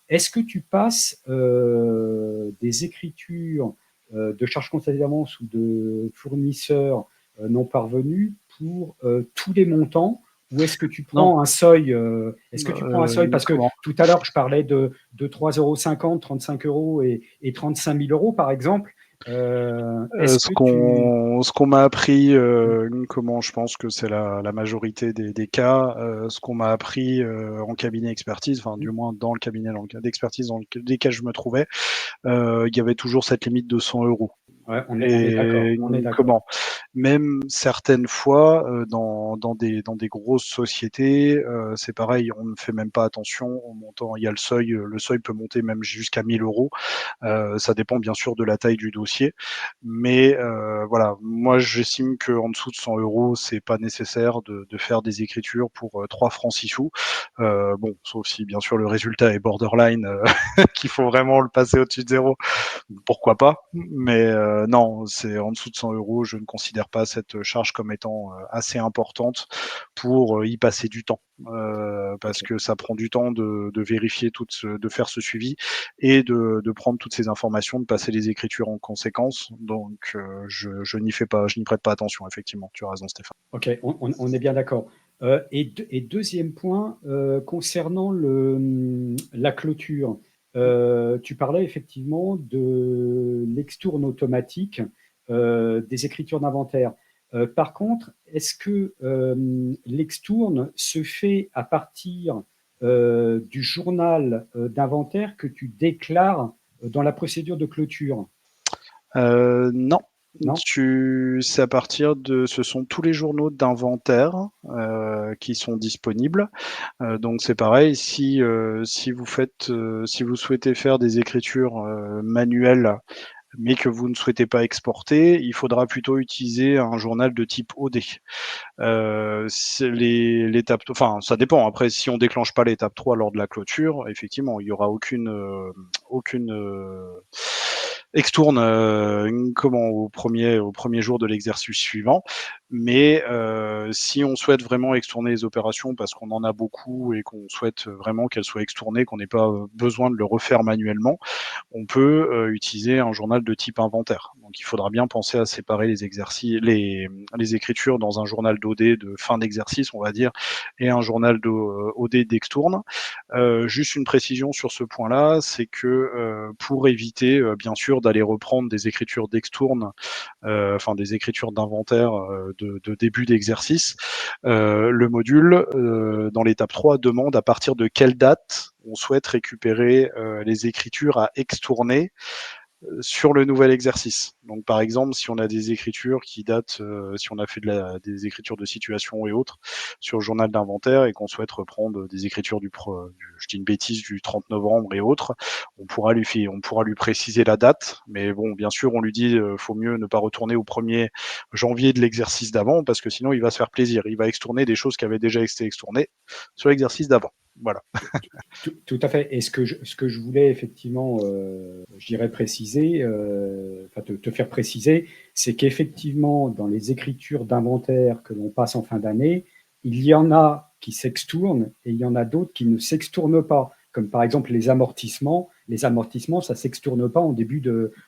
[SPEAKER 1] Est-ce que tu passes des écritures de charges comptables d'avance ou de fournisseurs non parvenus pour tous les montants, ou est-ce que tu
[SPEAKER 2] Non.
[SPEAKER 1] prends un seuil est-ce que tu prends un seuil parce que
[SPEAKER 2] Comment
[SPEAKER 1] tout à l'heure je parlais de 3,50 €, 35 € et 35 000 € par exemple. Est-ce que tu
[SPEAKER 2] ce qu'on m'a appris, comment je pense que c'est la majorité des cas, ce qu'on m'a appris en cabinet expertise, enfin du moins dans le cabinet d'expertise dans lesquels je me trouvais, il y avait toujours cette limite de 100 euros.
[SPEAKER 1] Ouais, on est d'accord.
[SPEAKER 2] Et
[SPEAKER 1] On est d'accord.
[SPEAKER 2] même certaines fois, dans des grosses sociétés, c'est pareil, on ne fait même pas attention au montant. Il y a le seuil peut monter même jusqu'à 1 000 €. Ça dépend bien sûr de la taille du dossier, mais voilà, moi j'estime qu'en dessous de 100 €, c'est pas nécessaire de faire des écritures pour 3 francs 6 sous. Bon, sauf si bien sûr le résultat est borderline, qu'il faut vraiment le passer au-dessus de 0, pourquoi pas. Mais non, c'est en dessous de 100 €, je ne considère pas cette charge comme étant assez importante pour y passer du temps. Parce que ça prend du temps de vérifier de faire ce suivi et de prendre toutes ces informations, de passer les écritures en conséquence. Donc je n'y prête pas attention, effectivement. Tu as raison, Stéphane.
[SPEAKER 1] Ok, on est bien d'accord. Et deuxième point, concernant la clôture, tu parlais effectivement de l'extourne automatique des écritures d'inventaire. Par contre, est-ce que l'extourne se fait à partir du journal d'inventaire que tu déclares dans la procédure de clôture?
[SPEAKER 2] Non.
[SPEAKER 1] Non?
[SPEAKER 2] C'est à partir ce sont tous les journaux d'inventaire qui sont disponibles. Donc c'est pareil, si vous souhaitez faire des écritures manuelles, mais que vous ne souhaitez pas exporter, il faudra plutôt utiliser un journal de type OD. L'étape, enfin ça dépend. Après, si on déclenche pas l'étape 3 lors de la clôture, effectivement, il y aura aucune extourne au premier jour de l'exercice suivant. Mais si on souhaite vraiment extourner les opérations parce qu'on en a beaucoup et qu'on souhaite vraiment qu'elles soient extournées, qu'on n'ait pas besoin de le refaire manuellement, on peut utiliser un journal de type inventaire. Donc il faudra bien penser à séparer les exercices, les écritures dans un journal d'OD de fin d'exercice, on va dire, et un journal d'OD d'extourne. Juste une précision sur ce point-là, c'est que pour éviter bien sûr d'aller reprendre des écritures d'extourne, enfin des écritures d'inventaire de début d'exercice, le module, dans l'étape 3, demande à partir de quelle date on souhaite récupérer les écritures à extourner sur le nouvel exercice. Donc, par exemple, si on a des écritures qui datent, si on a fait des écritures de situation et autres sur le journal d'inventaire et qu'on souhaite reprendre des écritures je dis une bêtise, du 30 novembre et autres, on pourra lui préciser la date. Mais bon, bien sûr, on lui dit, faut mieux ne pas retourner au 1er janvier de l'exercice d'avant parce que sinon, il va se faire plaisir. Il va extourner des choses qui avaient déjà été extournées sur l'exercice d'avant. Voilà.
[SPEAKER 1] Tout à fait. Et ce que je voulais effectivement, je dirais préciser, te faire préciser, c'est qu'effectivement, dans les écritures d'inventaire que l'on passe en fin d'année, il y en a qui s'extournent et il y en a d'autres qui ne s'extournent pas. Comme par exemple les amortissements. Les amortissements, ça ne s'extourne pas en début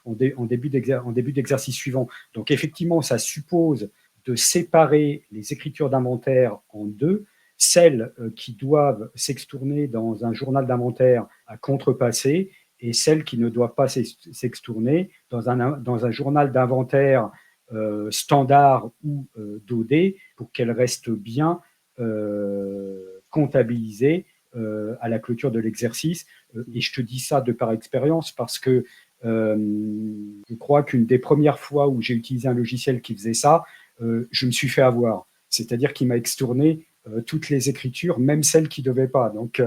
[SPEAKER 1] d'exercice suivant. Donc effectivement, ça suppose de séparer les écritures d'inventaire en deux. Celles qui doivent s'extourner dans un journal d'inventaire à contrepasser et celles qui ne doivent pas s'extourner dans un journal d'inventaire standard ou DOD pour qu'elles restent bien comptabilisées à la clôture de l'exercice. Et je te dis ça de par expérience parce que je crois qu'une des premières fois où j'ai utilisé un logiciel qui faisait ça, je me suis fait avoir. C'est-à-dire qu'il m'a extourné toutes les écritures, même celles qui ne devaient pas. Donc,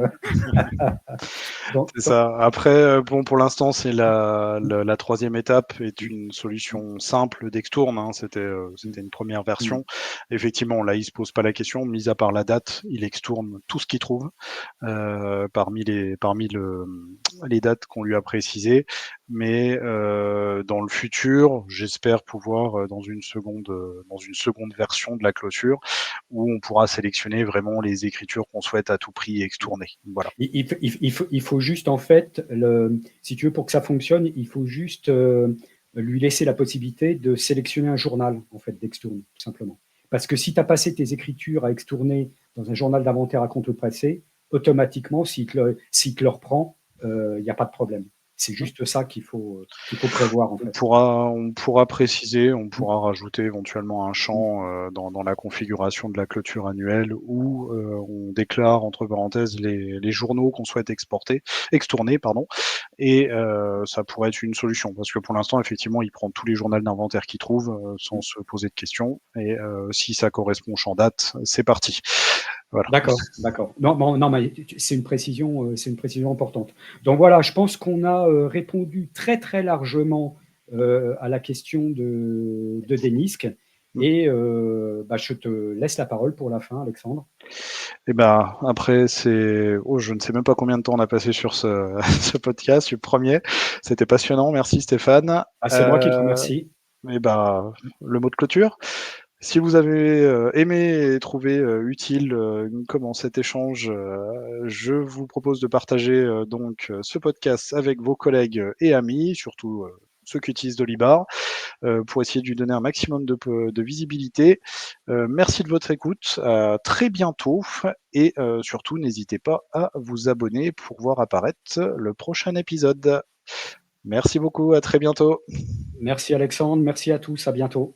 [SPEAKER 2] c'est ça. Après, bon, pour l'instant, c'est la 3e étape est une solution simple d'extourne. Hein. C'était une première version. Effectivement, là, il se pose pas la question. Mis à part la date, il extourne tout ce qu'il trouve parmi les dates qu'on lui a précisées. Mais dans le futur, j'espère pouvoir dans une seconde version de la clôture où on pourra sélectionner vraiment les écritures qu'on souhaite à tout prix extourner. Voilà.
[SPEAKER 1] Il faut juste, en fait, si tu veux, pour que ça fonctionne, il faut juste lui laisser la possibilité de sélectionner un journal, en fait, d'extourne, tout simplement. Parce que si tu as passé tes écritures à extourner dans un journal d'inventaire à contrepressé, automatiquement, s'il te le reprend, il n'y a pas de problème. C'est juste ça qu'il faut prévoir, en fait.
[SPEAKER 2] On pourra préciser, on pourra rajouter éventuellement un champ dans la configuration de la clôture annuelle où on déclare entre parenthèses les journaux qu'on souhaite extourner, et ça pourrait être une solution parce que pour l'instant, effectivement, il prend tous les journaux d'inventaire qu'il trouve sans se poser de questions et si ça correspond au champ date, c'est parti. Voilà.
[SPEAKER 1] D'accord. Non, mais c'est une précision importante. Donc voilà, je pense qu'on a répondu très très largement à la question de Denisque. Et je te laisse la parole pour la fin, Alexandre.
[SPEAKER 2] Et ben après, je ne sais même pas combien de temps on a passé sur ce podcast, le premier. C'était passionnant, merci Stéphane.
[SPEAKER 1] C'est moi qui te remercie.
[SPEAKER 2] Et le mot de clôture. Si vous avez aimé et trouvé utile cet échange, je vous propose de partager donc ce podcast avec vos collègues et amis, surtout ceux qui utilisent Dolibar, pour essayer de lui donner un maximum de visibilité. Merci de votre écoute, à très bientôt et surtout n'hésitez pas à vous abonner pour voir apparaître le prochain épisode. Merci beaucoup, à très bientôt.
[SPEAKER 1] Merci Alexandre, merci à tous, à bientôt.